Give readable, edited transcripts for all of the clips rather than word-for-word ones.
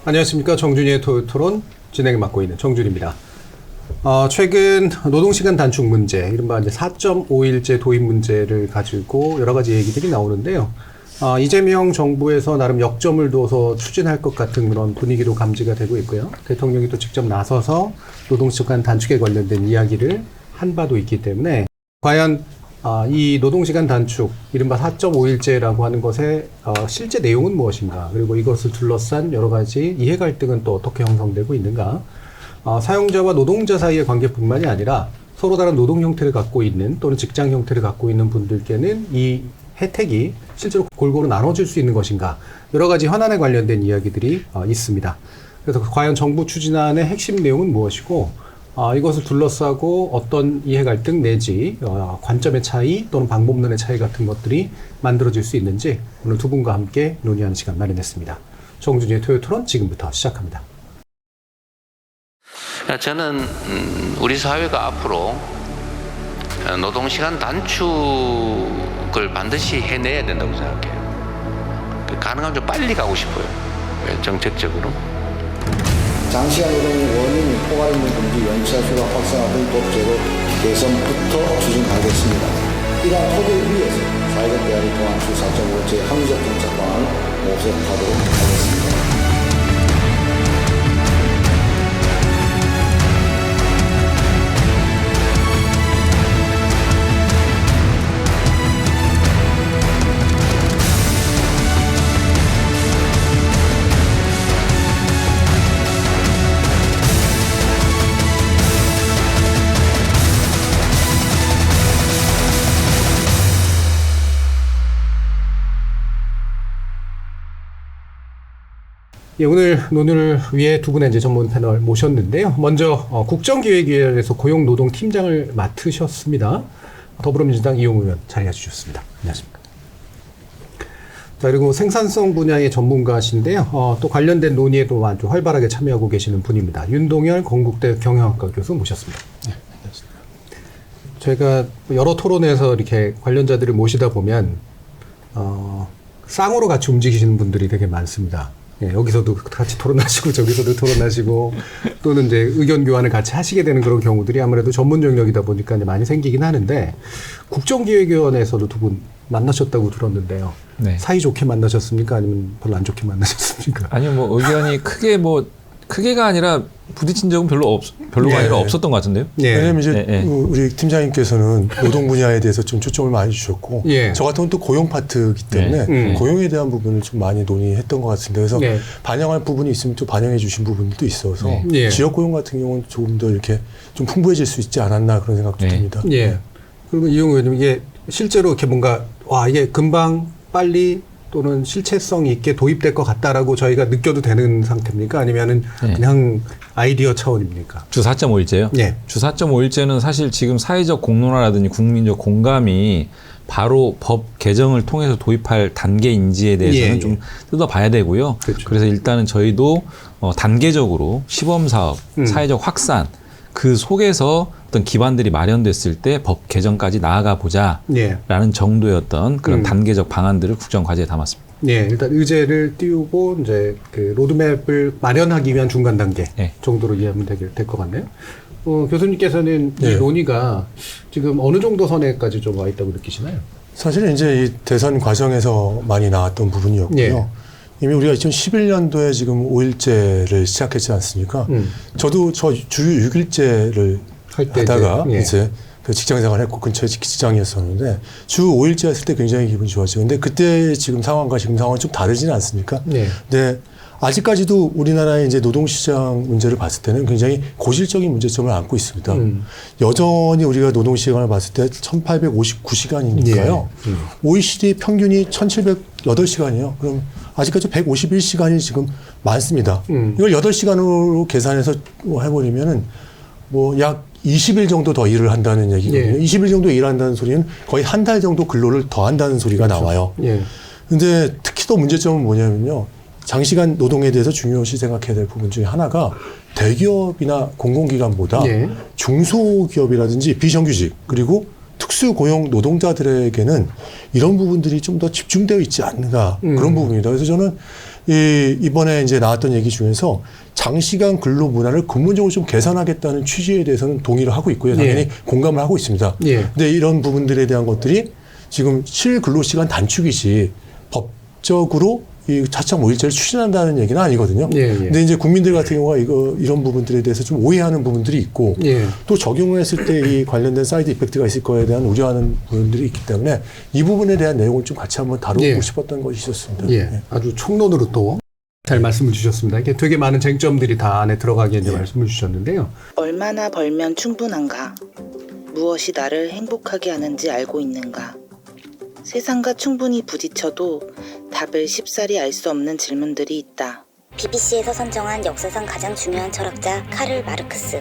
안녕하십니까. 정준이의 토요토론 진행을 맡고 있는 정준입니다. 최근 노동시간 단축 문제, 이른바 이제 4.5일제 도입 문제를 가지고 여러 가지 얘기들이 나오는데요. 이재명 정부에서 나름 역점을 둬서 추진할 것 같은 그런 분위기도 감지가 되고 있고요. 대통령이 또 직접 나서서 노동시간 단축에 관련된 이야기를 한 바도 있기 때문에 과연 이 노동시간 단축, 이른바 4.5일제라고 하는 것의 실제 내용은 무엇인가, 그리고 이것을 둘러싼 여러 가지 이해 갈등은 또 어떻게 형성되고 있는가, 사용자와 노동자 사이의 관계뿐만이 아니라 서로 다른 노동 형태를 갖고 있는 또는 직장 형태를 갖고 있는 분들께는 이 혜택이 실제로 골고루 나눠질 수 있는 것인가, 여러 가지 현안에 관련된 이야기들이 있습니다. 그래서 과연 정부 추진안의 핵심 내용은 무엇이고, 이것을 둘러싸고 어떤 이해 갈등 내지 관점의 차이 또는 방법론의 차이 같은 것들이 만들어질 수 있는지 오늘 두 분과 함께 논의하는 시간 마련했습니다. 정준이의 토요토론 지금부터 시작합니다. 저는 우리 사회가 앞으로 노동시간 단축을 반드시 해내야 된다고 생각해요. 가능하면 좀 빨리 가고 싶어요. 정책적으로. 장시간 노동의 원인, 포괄 임금 금지, 연차 휴가 확산화 등 법제도 개선부터 추진하겠습니다. 이러한 토대 위에서 사회적 대화를 통한 주 4.5제 합리적 정책 방안을 모색하도록 하겠습니다. 예, 오늘 논의를 위해 두 분의 이제 전문 패널 모셨는데요. 먼저 국정기획위원회에서 고용노동팀장을 맡으셨습니다. 더불어민주당 이용우 의원 자리해 주셨습니다. 안녕하십니까. 자, 그리고 생산성 분야의 전문가신데요. 또 관련된 논의에도 아주 활발하게 참여하고 계시는 분입니다. 윤동열 건국대 경영학과 교수 모셨습니다. 네, 안녕하십니까. 저희가 여러 토론에서 이렇게 관련자들을 모시다 보면 쌍으로 같이 움직이시는 분들이 되게 많습니다. 예, 여기서도 같이 토론하시고 저기서도 토론하시고 또는 이제 의견 교환을 같이 하시게 되는 그런 경우들이 아무래도 전문 영역이다 보니까 이제 많이 생기긴 하는데, 국정기획위원회에서도 두 분 만나셨다고 들었는데요. 네. 사이좋게 만나셨습니까? 아니면 별로 안 좋게 만나셨습니까? 아니요, 뭐 의견이 크게가 아니라 부딪힌 적은 별로가 아니라 없었던 것 같은데요. 예. 왜냐면 이제 우리 팀장님께서는 노동 분야에 대해서 좀 초점을 많이 주셨고, 저 같은 경우는 또 고용 파트이기 때문에 고용에 대한 부분을 좀 많이 논의했던 것 같습니다. 그래서 반영할 부분이 있으면 또 반영해 주신 부분도 있어서 지역 고용 같은 경우는 조금 더 이렇게 좀 풍부해질 수 있지 않았나 그런 생각도 듭니다. 예. 그리고 이용우 의원님, 이게 실제로 이렇게 뭔가 이게 금방 빨리 또는 실체성 있게 도입될 것 같다라고 저희가 느껴도 되는 상태입니까? 아니면은 그냥 아이디어 차원입니까? 주 4.5일제요? 네. 주 4.5일제는 사실 지금 사회적 공론화라든지 국민적 공감이 바로 법 개정을 통해서 도입할 단계인지에 대해서는 좀 뜯어봐야 되고요. 그렇죠. 그래서 일단은 저희도 단계적으로 시범사업, 사회적 확산, 그 속에서 어떤 기반들이 마련됐을 때 법 개정까지 나아가 보자라는 정도였던 그런 단계적 방안들을 국정과제에 담았습니다. 네, 일단 의제를 띄우고 이제 그 로드맵을 마련하기 위한 중간 단계 정도로 이해하면 될 것 같네요. 교수님께서는 이 논의가 지금 어느 정도 선에까지 좀 와 있다고 느끼시나요? 사실은 이제 이 대선 과정에서 많이 나왔던 부분이었고요. 이미 우리가 2011년도에 지금 5일제를 시작했지 않습니까? 저도 주 6일제를 하다가 이제 그 직장 생활을 했고 근처에 직장이었었는데 주 5일제 했을 때 굉장히 기분이 좋았죠. 근데 그때 지금 상황과 지금 상황은 좀 다르지는 않습니까? 근데 아직까지도 우리나라의 이제 노동시장 문제를 봤을 때는 굉장히 고질적인 문제점을 안고 있습니다. 여전히 우리가 노동시간을 봤을 때 1859시간이니까요. OECD 평균이 1708시간이에요. 그럼 아직까지 151시간이 지금 많습니다. 이걸 8시간으로 계산해서 해버리면은 뭐 약 20일 정도 더 일을 한다는 얘기거든요. 20일 정도 일한다는 소리는 거의 한 달 정도 근로를 더 한다는 소리가 나와요. 근데 특히 또 문제점은 뭐냐면요. 장시간 노동에 대해서 중요시 생각해야 될 부분 중에 하나가 대기업이나 공공기관보다 중소기업이라든지 비정규직 그리고 특수고용 노동자들에게는 이런 부분들이 좀 더 집중되어 있지 않는가 그런 부분입니다. 그래서 저는 이번에 이제 나왔던 얘기 중에서 장시간 근로 문화를 근본적으로 좀 개선하겠다는 취지에 대해서는 동의를 하고 있고요. 당연히 예. 공감을 하고 있습니다. 예. 근데 이런 부분들에 대한 것들이 지금 실근로시간 단축이지 법적으로 이 차차 5일제를 추진한다는 얘기는 아니거든요. 예, 예. 근데 이제 국민들 같은 경우가 이런 부분들에 대해서 좀 오해하는 부분들이 있고 예. 또 적용했을 때 이 관련된 사이드 이펙트가 있을 거에 대한 우려하는 부분들이 있기 때문에 이 부분에 대한 내용을 좀 같이 한번 다루고 예. 싶었던 것이 있었습니다. 예. 아주 총론으로 또 잘 말씀을 주셨습니다. 이게 되게 많은 쟁점들이 다 안에 들어가게 이제 말씀을 주셨는데요. 얼마나 벌면 충분한가? 무엇이 나를 행복하게 하는지 알고 있는가? 세상과 충분히 부딪혀도 답을 쉽사리 알 수 없는 질문들이 있다. BBC에서 선정한 역사상 가장 중요한 철학자 카를 마르크스.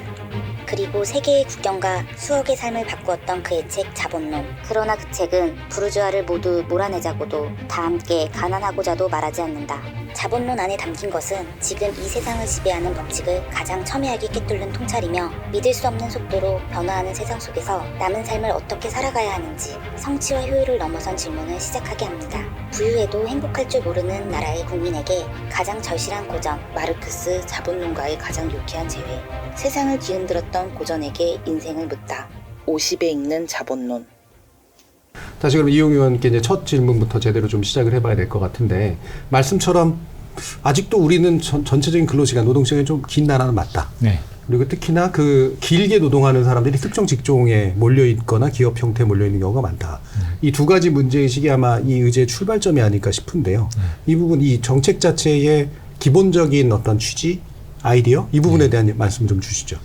그리고 세계의 국경과 수억의 삶을 바꾸었던 그의 책 자본론. 그러나 그 책은 부르주아를 모두 몰아내자고도 다 함께 가난하고자도 말하지 않는다. 자본론 안에 담긴 것은 지금 이 세상을 지배하는 법칙을 가장 첨예하게 꿰뚫는 통찰이며 믿을 수 없는 속도로 변화하는 세상 속에서 남은 삶을 어떻게 살아가야 하는지 성취와 효율을 넘어선 질문을 시작하게 합니다. 부유해도 행복할 줄 모르는 나라의 국민에게 가장 절실한 고전, 마르크스 자본론가의 가장 유쾌한 재회. 세상을 뒤흔들었던 고전에게 인생을 묻다. 50에 읽는 자본론. 다시 그럼 이용 의원께 이제 첫 질문부터 제대로 좀 시작을 해봐야 될 것 같은데 말씀처럼 아직도 우리는 전체적인 근로시간, 노동시간이 좀 긴 나라는 맞다. 네. 그리고 특히나 그 길게 노동하는 사람들이 특정 직종에 몰려 있거나 기업 형태에 몰려 있는 경우가 많다. 이 두 가지 문제의식이 아마 이 의제의 출발점이 아닐까 싶은데요. 이 부분, 이 정책 자체의 기본적인 어떤 취지, 아이디어 이 부분에 대한 말씀 좀 주시죠.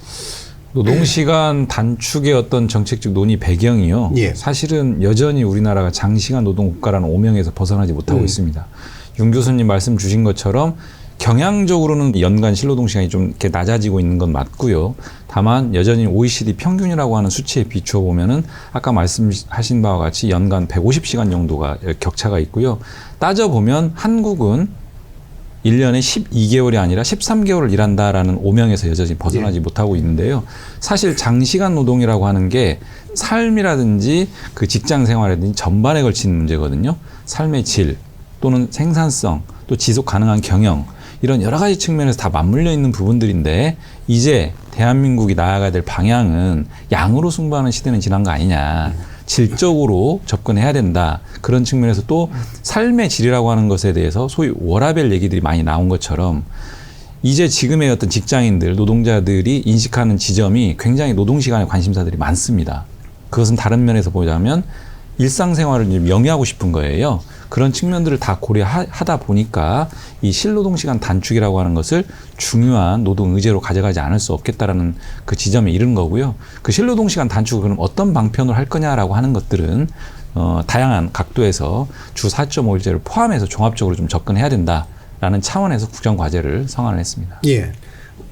노동시간 단축의 어떤 정책적 논의 배경이요. 예. 사실은 여전히 우리나라가 장시간 노동국가라는 오명에서 벗어나지 못하고 있습니다. 윤 교수님 말씀 주신 것처럼 경향적으로는 연간 실노동시간이 좀 이렇게 낮아지고 있는 건 맞고요. 다만 여전히 OECD 평균이라고 하는 수치에 비추어 보면은 아까 말씀하신 바와 같이 연간 150시간 정도가 격차가 있고요. 따져보면 한국은 1년에 12개월이 아니라 13개월을 일한다라는 오명에서 여전히 벗어나지 못하고 있는데요. 사실 장시간 노동이라고 하는 게 삶이라든지 그 직장 생활이라든지 전반에 걸친 문제거든요. 삶의 질 또는 생산성 또 지속 가능한 경영 이런 여러 가지 측면에서 다 맞물려 있는 부분들인데 이제 대한민국이 나아가야 될 방향은 양으로 승부하는 시대는 지난 거 아니냐. 질적으로 접근해야 된다. 그런 측면에서 또 삶의 질이라고 하는 것에 대해서 소위 워라밸 얘기들이 많이 나온 것처럼 이제 지금의 어떤 직장인들, 노동자들이 인식하는 지점이 굉장히 노동시간에 관심사들이 많습니다. 그것은 다른 면에서 보자면 일상생활을 좀 영위하고 싶은 거예요. 그런 측면들을 다 고려하다 보니까 이 실노동시간 단축이라고 하는 것을 중요한 노동 의제로 가져가지 않을 수 없겠다라는 그 지점에 이른 거고요. 그 실노동시간 단축을 그럼 어떤 방편으로 할 거냐라고 하는 것들은 다양한 각도에서 주 4.5일제를 포함해서 종합적으로 좀 접근해야 된다라는 차원에서 국정과제를 성안을 했습니다. 예.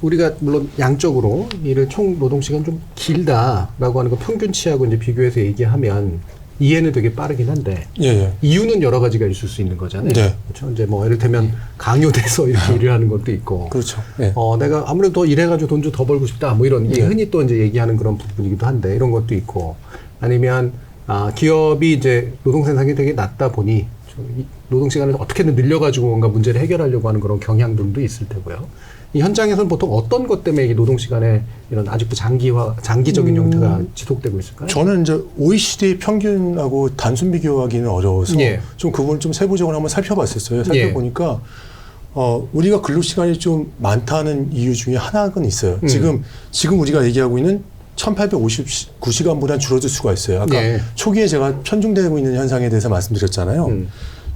우리가 물론 양적으로 이를 총 노동시간 좀 길다라고 하는 거 평균치하고 이제 비교해서 얘기하면 이해는 되게 빠르긴 한데 예. 이유는 여러 가지가 있을 수 있는 거잖아요. 네. 그렇죠. 이제 뭐 예를 들면 강요돼서 이렇게 일을 하는 것도 있고. 그렇죠. 예. 내가 아무래도 더 일해가지고 돈 좀 더 벌고 싶다. 뭐 이런 이게 흔히 또 이제 얘기하는 그런 부분이기도 한데 이런 것도 있고 아니면 기업이 이제 노동 생산이 되게 낮다 보니 노동 시간을 어떻게든 늘려가지고 뭔가 문제를 해결하려고 하는 그런 경향들도 있을 테고요. 이 현장에서는 보통 어떤 것 때문에 이 노동 시간에 이런 아직도 장기적인 형태가 지속되고 있을까요? 저는 이제 OECD 평균하고 단순 비교하기는 어려워서 예. 좀 그 부분을 좀 세부적으로 한번 살펴봤었어요. 살펴보니까 우리가 근로 시간이 좀 많다는 이유 중에 하나는 있어요. 지금 우리가 얘기하고 있는 1859시간보다 줄어들 수가 있어요. 아까 초기에 제가 편중되고 있는 현상에 대해서 말씀드렸잖아요.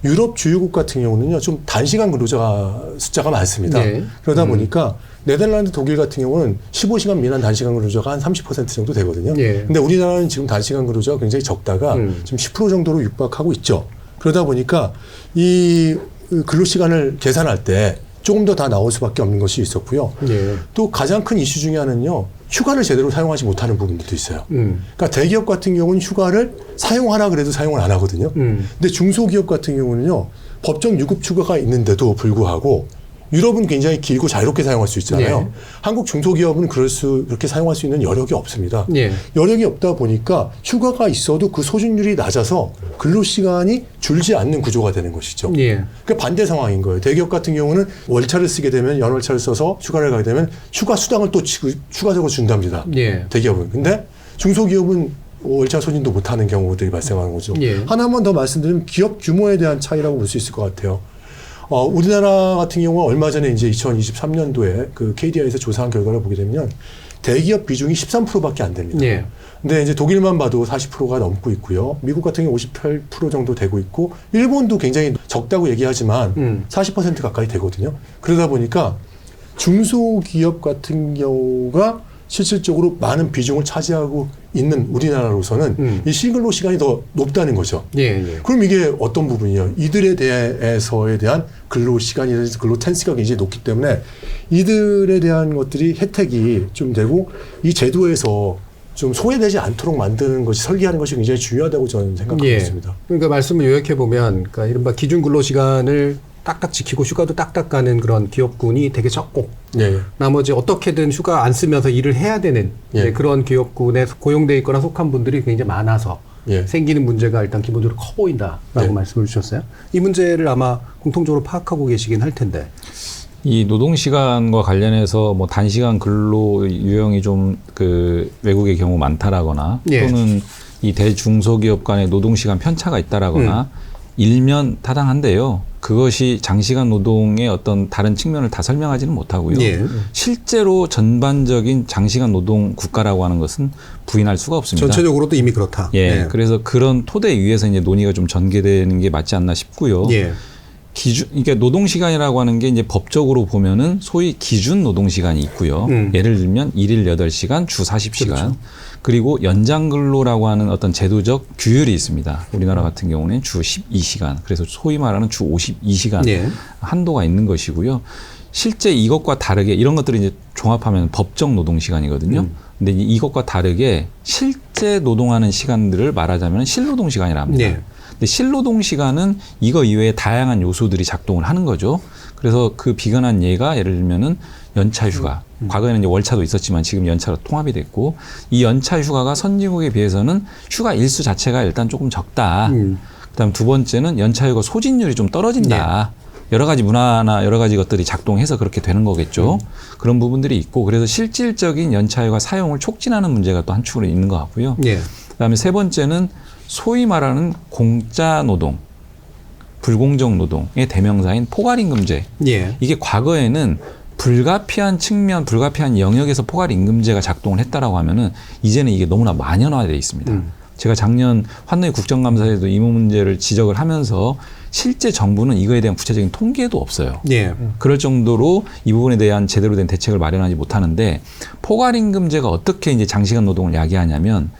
유럽 주요국 같은 경우는요, 좀 단시간 근로자 숫자가 많습니다. 그러다 보니까 네덜란드, 독일 같은 경우는 15시간 미만 단시간 근로자가 한 30% 정도 되거든요. 근데 우리나라는 지금 단시간 근로자가 굉장히 적다가 지금 10% 정도로 육박하고 있죠. 그러다 보니까 이 근로시간을 계산할 때 조금 더 나올 수밖에 없는 것이 있었고요. 또 가장 큰 이슈 중에 하나는요, 휴가를 제대로 사용하지 못하는 부분들도 있어요. 그러니까 대기업 같은 경우는 휴가를 사용하라 그래도 사용을 안 하거든요. 근데 중소기업 같은 경우는요, 법정 유급 휴가가 있는데도 불구하고 유럽은 굉장히 길고 자유롭게 사용할 수 있잖아요. 예. 한국 중소기업은 그렇게 사용할 수 있는 여력이 없습니다. 예. 여력이 없다 보니까 휴가가 있어도 그 소진율이 낮아서 근로시간이 줄지 않는 구조가 되는 것이죠. 예. 그러니까 반대 상황인 거예요. 대기업 같은 경우는 월차를 쓰게 되면 연월차를 써서 휴가를 가게 되면 휴가 수당을 또 추가적으로 준답니다. 예. 대기업은. 근데 중소기업은 월차 소진도 못하는 경우들이 발생하는 거죠. 예. 하나만 더 말씀드리면 기업 규모에 대한 차이라고 볼 수 있을 것 같아요. 우리나라 같은 경우는 얼마 전에 이제 2023년도에 그 KDI에서 조사한 결과를 보게 되면 대기업 비중이 13%밖에 안 됩니다. 예. 근데 이제 독일만 봐도 40%가 넘고 있고요. 미국 같은 경우 58% 정도 되고 있고, 일본도 굉장히 적다고 얘기하지만 40% 가까이 되거든요. 그러다 보니까 중소기업 같은 경우가 실질적으로 많은 비중을 차지하고 있는 우리나라로서는 이 실근로 시간이 더 높다는 거죠. 예. 예. 그럼 이게 어떤 부분이에요? 이들에 대해서에 대한 근로 시간이라든지 근로 텐스가 굉장히 높기 때문에 이들에 대한 것들이 혜택이 좀 되고 이 제도에서 좀 소외되지 않도록 만드는 것이 설계하는 것이 굉장히 중요하다고 저는 생각하고 예. 있습니다. 그러니까 말씀을 요약해 보면, 그러니까 이른바 기준 근로 시간을 딱딱 지키고 휴가도 딱딱 가는 그런 기업군이 되게 적고, 예. 나머지 어떻게든 휴가 안 쓰면서 일을 해야 되는 예. 그런 기업군에 고용돼 있거나 속한 분들이 굉장히 많아서 예. 생기는 문제가 일단 기본적으로 커 보인다라고 네. 말씀을 주셨어요. 이 문제를 아마 공통적으로 파악하고 계시긴 할 텐데. 이 노동시간과 관련해서 뭐 단시간 근로 유형이 좀 그 외국의 경우 많다라거나 예. 또는 이 대중소기업 간의 노동시간 편차가 있다라거나 일면 타당한데요. 그것이 장시간 노동의 어떤 다른 측면을 다 설명하지는 못하고요. 예. 실제로 전반적인 장시간 노동 국가라고 하는 것은 부인할 수가 없습니다. 전체적으로도 이미 그렇다. 예. 네. 그래서 그런 토대 위에서 이제 논의가 좀 전개되는 게 맞지 않나 싶고요. 예. 그러니까 노동시간이라고 하는 게 이제 법적으로 보면은 소위 기준 노동시간이 있고요. 예를 들면 일일 8시간, 주 40시간. 그렇죠. 그리고 연장 근로라고 하는 어떤 제도적 규율이 있습니다. 우리나라 같은 경우는 주 12시간. 그래서 소위 말하는 주 52시간 예. 한도가 있는 것이고요. 실제 이것과 다르게 이런 것들을 이제 종합하면 법정 노동시간이거든요. 근데 이것과 다르게 실제 노동하는 시간들을 말하자면 실노동시간이라 합니다. 네. 근데 실노동시간은 이거 이외에 다양한 요소들이 작동을 하는 거죠. 그래서 그 비근한 예가 예를 들면은 연차 휴가. 과거에는 이제 월차도 있었지만 지금 연차로 통합이 됐고 이 연차 휴가가 선진국에 비해서는 휴가 일수 자체가 일단 조금 적다. 그다음 두 번째는 연차 휴가 소진율이 좀 떨어진다. 여러 가지 문화나 여러 가지 것들이 작동해서 그렇게 되는 거겠죠. 그런 부분들이 있고 그래서 실질적인 연차 휴가 사용을 촉진하는 문제가 또 한 축으로 있는 것 같고요. 예. 그다음에 세 번째는 소위 말하는 공짜 노동, 불공정 노동의 대명사인 포괄임금제. 예. 이게 과거에는 불가피한 측면, 불가피한 영역에서 포괄임금제가 작동을 했다라고 하면은 이제는 이게 너무나 만연화되어 있습니다. 제가 작년 환노위 국정감사에도 이 문제를 지적을 하면서 실제 정부는 이거에 대한 구체적인 통계도 없어요. 예. 그럴 정도로 이 부분에 대한 제대로 된 대책을 마련하지 못하는데 포괄임금제가 어떻게 이제 장시간 노동을 야기하냐면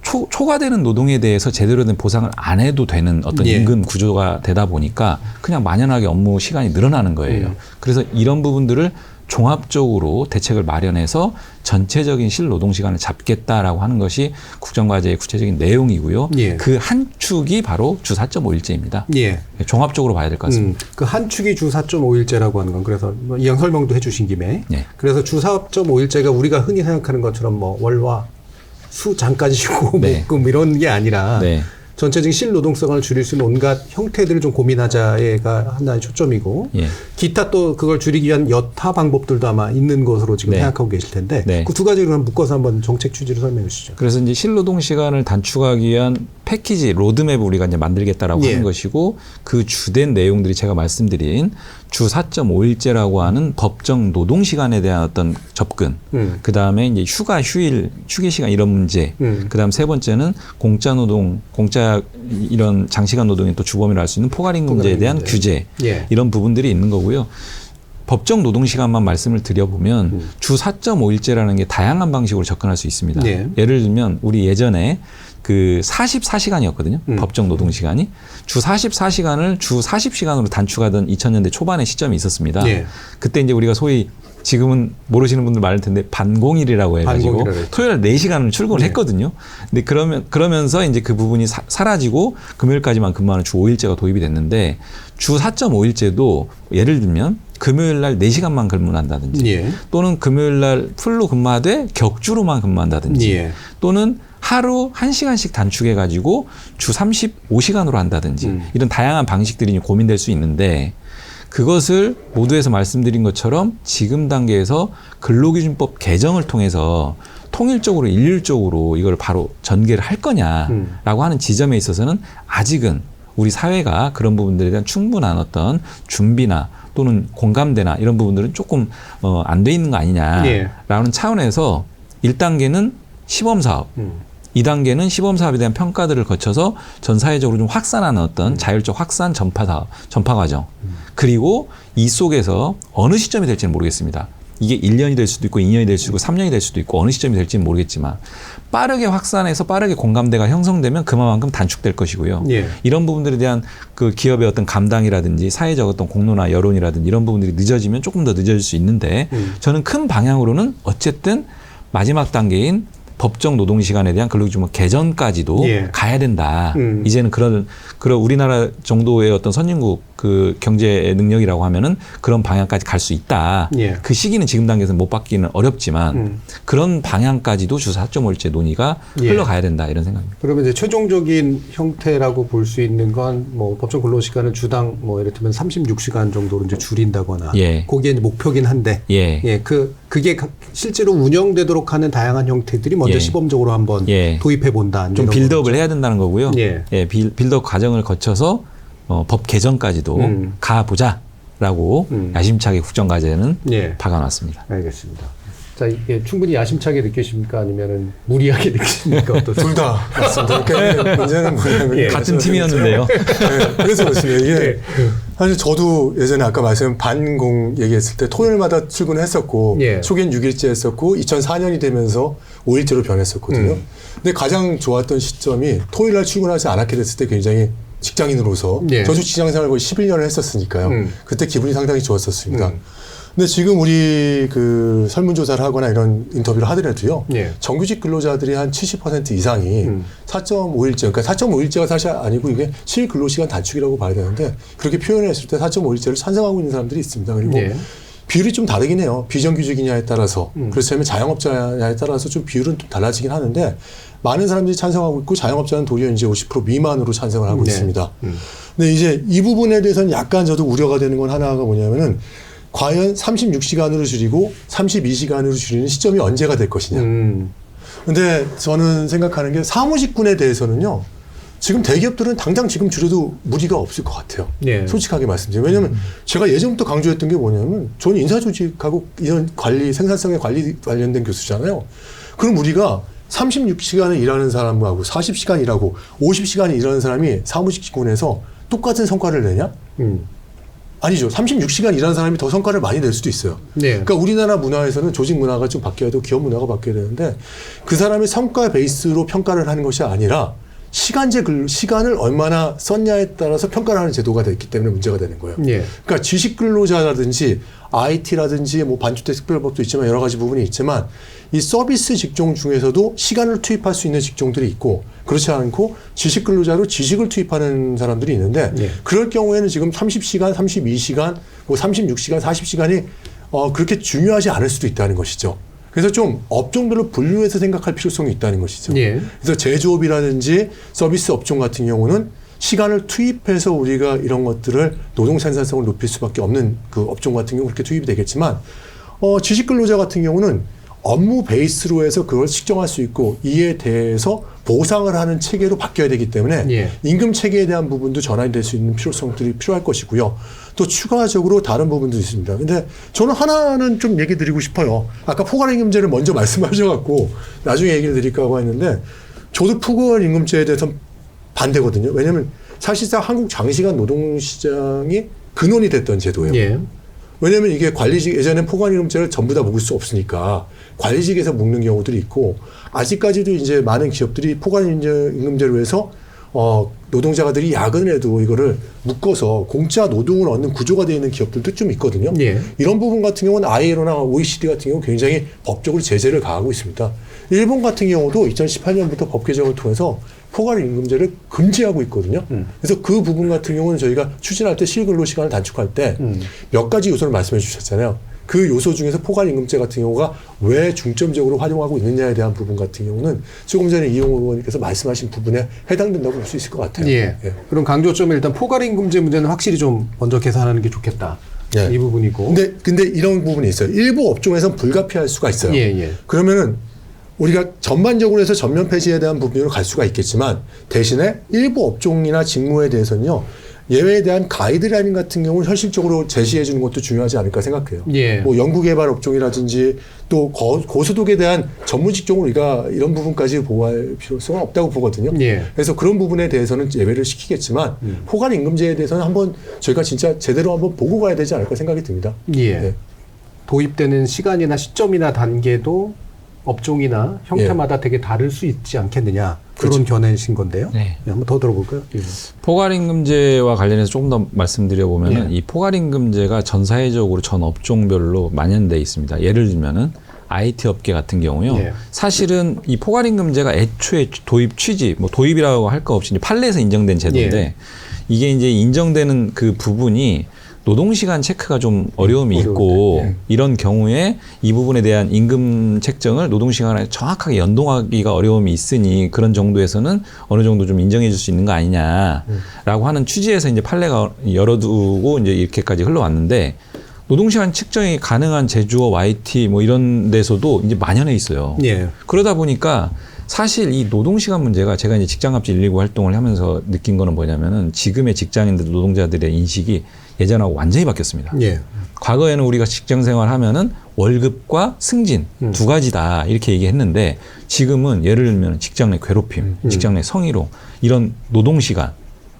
초과되는 노동에 대해서 제대로 된 보상을 안 해도 되는 어떤 예. 임금 구조가 되다 보니까 그냥 만연하게 업무 시간이 늘어나는 거예요. 그래서 이런 부분들을 종합적으로 대책을 마련해서 전체적인 실노동시간을 잡겠다라고 하는 것이 국정과제의 구체적인 내용이고요. 예. 그 한 축이 바로 주 4.5일제입니다. 예. 종합적으로 봐야 될 것 같습니다. 그 한 축이 주 4.5일제라고 하는 건 그래서 뭐 이양 설명도 해주신 김에 네. 그래서 주 4.5일제가 우리가 흔히 생각하는 것처럼 뭐 월화 수 잠깐 쉬고 네. 목금 이런 게 아니라 네. 전체적인 실노동성을 줄일 수 있는 온갖 형태들을 좀 고민하자가 하나의 초점이고 예. 기타 또 그걸 줄이기 위한 여타 방법들도 아마 있는 것으로 지금 네. 생각하고 계실 텐데 네. 그 두 가지를 묶어서 한번 정책 취지를 설명해 주시죠. 그래서 이제 실노동 시간을 단축하기 위한 패키지 로드맵을 우리가 이제 만들겠다라고 예. 하는 것이고 그 주된 내용들이 제가 말씀드린 주 4.5일제라고 하는 법정 노동 시간에 대한 어떤 접근, 그 다음에 이제 휴가, 휴일, 휴게 시간 이런 문제, 그 다음 세 번째는 공짜 노동, 공짜 이런 장시간 노동의 또 주범이라 할 수 있는 포괄임금제에 대한 규제, 예. 이런 부분들이 있는 거고요. 법정 노동 시간만 말씀을 드려보면 주 4.5일제라는 게 다양한 방식으로 접근할 수 있습니다. 예. 예를 들면 우리 예전에 그 44시간이었거든요. 법정 노동 시간이. 주 44시간을 주 40시간으로 단축하던 2000년대 초반의 시점이 있었습니다. 예. 그때 이제 우리가 소위 지금은 모르시는 분들 많을 텐데 반공일이라고 해가지고 토요일 날 4시간을 출근을 했거든요. 근데 그러면서 이제 그 부분이 사라지고 금요일까지만 근무하는 주 5일제가 도입이 됐는데 주 4.5일제도 예를 들면 금요일 날 4시간만 근무한다든지 또는 금요일 날 풀로 근무하되 격주로만 근무한다든지 또는 하루 1시간씩 단축해가지고 주 35시간으로 한다든지 이런 다양한 방식들이 고민될 수 있는데 그것을 모두에서 말씀드린 것처럼 지금 단계에서 근로기준법 개정을 통해서 통일적으로 일률적으로 이걸 바로 전개를 할 거냐라고 하는 지점에 있어서는 아직은 우리 사회가 그런 부분들에 대한 충분한 어떤 준비나 또는 공감대나 이런 부분들은 조금 안 돼 있는 거 아니냐라는 차원에서 1단계는 시범사업 2단계는 시범사업에 대한 평가들을 거쳐서 전 사회적으로 좀 확산하는 어떤 자율적 확산 전파 과정. 그리고 이 속에서 어느 시점이 될지는 모르겠습니다. 이게 1년이 될 수도 있고 2년이 될 수도 있고 3년이 될 수도 있고 어느 시점이 될지는 모르겠지만 빠르게 확산해서 빠르게 공감대가 형성되면 그만큼 단축될 것이고요. 이런 부분들에 대한 그 기업의 어떤 감당이라든지 사회적 어떤 공론화 여론이라든지 이런 부분들이 늦어지면 조금 더 늦어질 수 있는데 저는 큰 방향으로는 어쨌든 마지막 단계인 법정 노동시간에 대한 근로기준법 개정까지도 가야 된다. 이제는 그런 우리나라 정도의 어떤 선진국 그 경제 능력이라고 하면은 그런 방향까지 갈 수 있다. 그 시기는 지금 단계에서는 못 받기는 어렵지만 그런 방향까지도 주 4.5일제 논의가 흘러가야 된다 이런 생각입니다. 그러면 이제 최종적인 형태라고 볼 수 있는 건 뭐 법정 근로시간을 주당 뭐 예를 들면 36시간 정도로 이제 줄인다거나 그게 이제 목표긴 한데 그게 실제로 운영되도록 하는 다양한 형태들이 먼저 시범적으로 한번 도입해 본다. 좀 빌드업을 해야 된다는 거고요. 빌드업 과정을 거쳐서 법 개정까지도 가보자라고 야심차게 국정과제는 박아놨습니다. 알겠습니다. 자, 이게 충분히 야심차게 느끼십니까? 아니면은 무리하게 느끼십니까? 어떠세요? 둘 다 맞습니다. 문제는 뭐냐면 같은 팀이었는데요. 그래서 그렇습니다. 이게 사실 저도 예전에 아까 말씀 반공 얘기했을 때 토요일마다 출근했었고 초기엔 6일제 했었고 2004년이 되면서 5일제로 변했었거든요. 근데 가장 좋았던 시점이 토요일 날 출근하지 않았게 됐을 때 굉장히 직장인으로서 저도 직장생활 거의 11년을 했었으니까요. 그때 기분이 상당히 좋았었습니다. 근데 지금 우리 그 설문조사를 하거나 이런 인터뷰를 하더라도요. 정규직 근로자들이 한 70% 이상이 4.5일제, 그러니까 4.5일제가 사실 아니고 이게 실근로시간 단축이라고 봐야 되는데 그렇게 표현했을 때 4.5일제를 찬성하고 있는 사람들이 있습니다. 그리고 비율이 좀 다르긴 해요. 비정규직이냐에 따라서. 그렇다면 자영업자냐에 따라서 좀 비율은 좀 달라지긴 하는데 많은 사람들이 찬성하고 있고 자영업자는 도리어 이제 50% 미만으로 찬성을 하고 있습니다. 근데 이제 이 부분에 대해서는 약간 저도 우려가 되는 건 하나가 뭐냐면은 과연 36시간으로 줄이고 32시간으로 줄이는 시점이 언제가 될 것이냐. 근데 저는 생각하는 게 사무직군에 대해서는요. 지금 대기업들은 당장 지금 줄여도 무리가 없을 것 같아요. 솔직하게 말씀드리면. 왜냐하면 제가 예전부터 강조했던 게 뭐냐면 저는 인사조직하고 이런 관리, 생산성의 관리 관련된 교수잖아요. 그럼 우리가 36시간을 일하는 사람하고 40시간 일하고 50시간 일하는 사람이 사무직군에서 똑같은 성과를 내냐? 아니죠. 36시간 일하는 사람이 더 성과를 많이 낼 수도 있어요. 그러니까 우리나라 문화에서는 조직 문화가 좀 바뀌어야 되고 기업 문화가 바뀌어야 되는데 그 사람의 성과 베이스로 평가를 하는 것이 아니라 시간을 얼마나 썼냐에 따라서 평가를 하는 제도가 됐기 때문에 문제가 되는 거예요. 그러니까 지식 근로자라든지 IT라든지 뭐 반주택 특별법도 있지만 여러 가지 부분이 있지만 이 서비스 직종 중에서도 시간을 투입할 수 있는 직종들이 있고 그렇지 않고 지식 근로자로 지식을 투입하는 사람들이 있는데 그럴 경우에는 지금 30시간, 32시간, 뭐 36시간, 40시간이 그렇게 중요하지 않을 수도 있다는 것이죠. 그래서 좀 업종별로 분류해서 생각할 필요성이 있다는 것이죠. 그래서 제조업이라든지 서비스 업종 같은 경우는 시간을 투입해서 우리가 이런 것들을 노동 생산성을 높일 수밖에 없는 그 업종 같은 경우 그렇게 투입이 되겠지만 지식 근로자 같은 경우는 업무 베이스로 해서 그걸 측정할 수 있고 이에 대해서 보상을 하는 체계로 바뀌어야 되기 때문에 임금 체계에 대한 부분도 전환이 될 수 있는 필요성들이 필요할 것이고요. 또 추가적으로 다른 부분도 있습니다. 근데 저는 하나는 좀 얘기 드리고 싶어요. 아까 포괄임금제를 먼저 말씀하셔갖고 나중에 얘기를 드릴까 하고 했는데 저도 포괄임금제에 대해서 반대거든요. 왜냐하면 사실상 한국 장시간 노동시장이 근원이 됐던 제도예요. 왜냐하면 이게 관리직, 예전엔 포괄임금제를 전부 다 묶을 수 없으니까 관리직에서 묶는 경우들이 있고 아직까지도 이제 많은 기업들이 포괄임금제로 해서 노동자들이 야근을 해도 이거를 묶어서 공짜 노동을 얻는 구조가 되어 있는 기업들도 좀 있거든요. 예. 이런 부분 같은 경우는 ILO나 OECD 같은 경우 굉장히 법적으로 제재를 가하고 있습니다. 일본 같은 경우도 2018년부터 법 개정을 통해서 포괄 임금제를 금지하고 있거든요. 그래서 그 부분 같은 경우는 저희가 추진할 때 실근로 시간을 단축할 때 몇 가지 요소를 말씀해 주셨잖아요. 그 요소 중에서 포괄임금제 같은 경우가 왜 중점적으로 활용하고 있느냐에 대한 부분 같은 경우는 조금 전에 이용호 의원님께서 말씀하신 부분에 해당된다고 볼 수 있을 것 같아요. 예. 예. 그럼 강조점은 일단 포괄임금제 문제는 확실히 좀 먼저 계산하는 게 좋겠다. 예. 이 부분이고. 근데 이런 부분이 있어요. 일부 업종에서는 불가피할 수가 있어요. 예. 그러면은 우리가 전반적으로 해서 전면 폐지에 대한 부분으로 갈 수가 있겠지만 대신에 일부 업종이나 직무에 대해서는요. 예외에 대한 가이드라인 같은 경우는 현실적으로 제시해 주는 것도 중요하지 않을까 생각해요. 예. 뭐 연구개발 업종이라든지 또 고소득에 대한 전문 직종을 우리가 이런 부분까지 보호할 필요성은 없다고 보거든요. 예. 그래서 그런 부분에 대해서는 예외를 시키겠지만 포괄 임금제에 대해서는 한번 저희가 진짜 제대로 한번 보고 가야 되지 않을까 생각이 듭니다. 예. 네. 도입되는 시간이나 시점이나 단계도 업종이나 형태마다 되게 다를 수 있지 않겠느냐. 그런 견해이신 건데요. 네. 한번 더 들어볼까요? 예. 포괄임금제와 관련해서 조금 더 말씀드려보면은 이 포괄임금제가 전 사회적으로 전 업종별로 만연돼 있습니다. 예를 들면은 IT 업계 같은 경우요. 사실은 이 포괄임금제가 애초에 도입 취지, 뭐 도입이라고 할 거 없이 판례에서 인정된 제도인데 이게 이제 인정되는 그 부분이 노동시간 체크가 좀 어려움이 있고 이런 경우에 이 부분에 대한 임금 책정을 노동시간에 정확하게 연동하기가 어려움이 있으니 그런 정도에서는 어느 정도 좀 인정해 줄 수 있는 거 아니냐라고 하는 취지에서 이제 판례가 열어두고 이제 이렇게까지 흘러왔는데 노동시간 측정이 가능한 제조업, IT 뭐 이런 데서도 이제 만연해 있어요. 그러다 보니까 사실 이 노동시간 문제가 제가 이제 직장갑질 119 활동을 하면서 느낀 거는 뭐냐면은 지금의 직장인들 노동자들의 인식이 예전하고 완전히 바뀌었습니다. 과거에는 우리가 직장 생활하면은 월급과 승진 두 가지다 이렇게 얘기했는데 지금은 예를 들면 직장 내 괴롭힘, 직장 내 성희롱 이런 노동시간,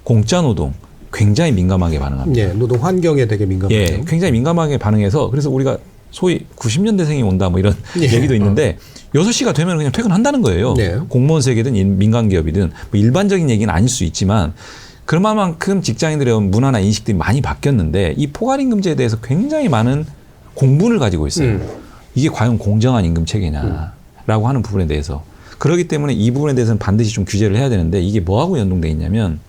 공짜 노동 굉장히 민감하게 반응합니다. 노동 환경에 되게 민감해요. 굉장히 민감하게 반응해서 그래서 우리가 소위 90년대생이 온다 뭐 이런 얘기도 있는데 6시가 되면 그냥 퇴근한다는 거예요. 공무원 세계든 민간 기업이든 뭐 일반적인 얘기는 아닐 수 있지만 그만큼 직장인들의 문화나 인식들이 많이 바뀌었는데 이 포괄임금제에 대해서 굉장히 많은 공분을 가지고 있어요. 이게 과연 공정한 임금 체계냐라고 하는 부분에 대해서. 그렇기 때문에 이 부분에 대해서는 반드시 좀 규제를 해야 되는데 이게 뭐하고 연동돼 있냐면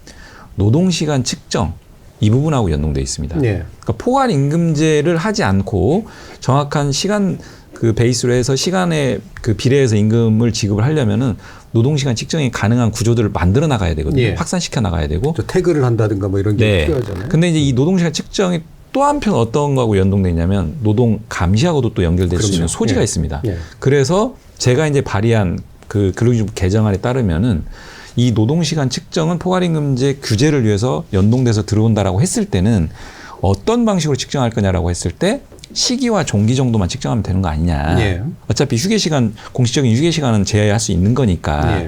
노동시간 측정 이 부분하고 연동돼 있습니다. 그러니까 포괄임금제를 하지 않고 정확한 시간 그 베이스로 해서 시간에 그 비례해서 임금을 지급을 하려면은 노동시간 측정이 가능한 구조들을 만들어 나가야 되거든요. 확산시켜 나가야 되고. 태그를 한다든가 뭐 이런 게 필요하잖아요. 근데 이제 이 노동시간 측정이 또 한편 어떤 거하고 연동돼 있냐면 노동 감시하고도 또 연결될 수 있는 소지가 있습니다. 그래서 제가 이제 발의한 그 근로기준법 개정안에 따르면은 이 노동시간 측정은 포괄임금제 규제를 위해서 연동돼서 들어온다라고 했을 때는 어떤 방식으로 측정할 거냐라고 했을 때 시기와 종기 정도만 측정하면 되는 거 아니냐. 어차피 휴게 시간, 공식적인 휴게 시간은 제외할 수 있는 거니까.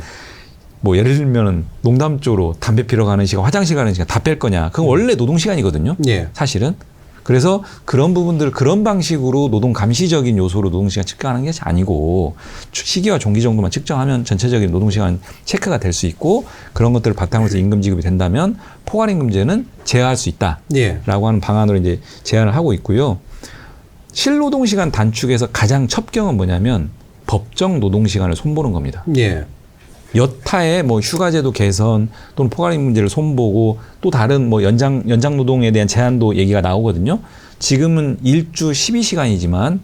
뭐 예를 들면 농담조로 담배 피러 가는 시간, 화장실 가는 시간 다 뺄 거냐. 그건 원래 노동 시간이거든요. 사실은. 그래서 그런 부분들 그런 방식으로 노동 감시적인 요소로 노동시간 측정하는 게 아니고 시기와 종기 정도만 측정하면 전체적인 노동시간 체크가 될 수 있고 그런 것들을 바탕으로 해서 임금 지급이 된다면 포괄임금제는 제어할 수 있다라고 하는 방안으로 이제 제안을 하고 있고요. 실노동시간 단축에서 가장 첩경은 뭐냐면 법정 노동시간을 손보는 겁니다. 여타의 뭐 휴가제도 개선 또는 포괄임금제를 손보고 또 다른 뭐 연장 노동에 대한 제한도 얘기가 나오거든요. 지금은 일주 12시간이지만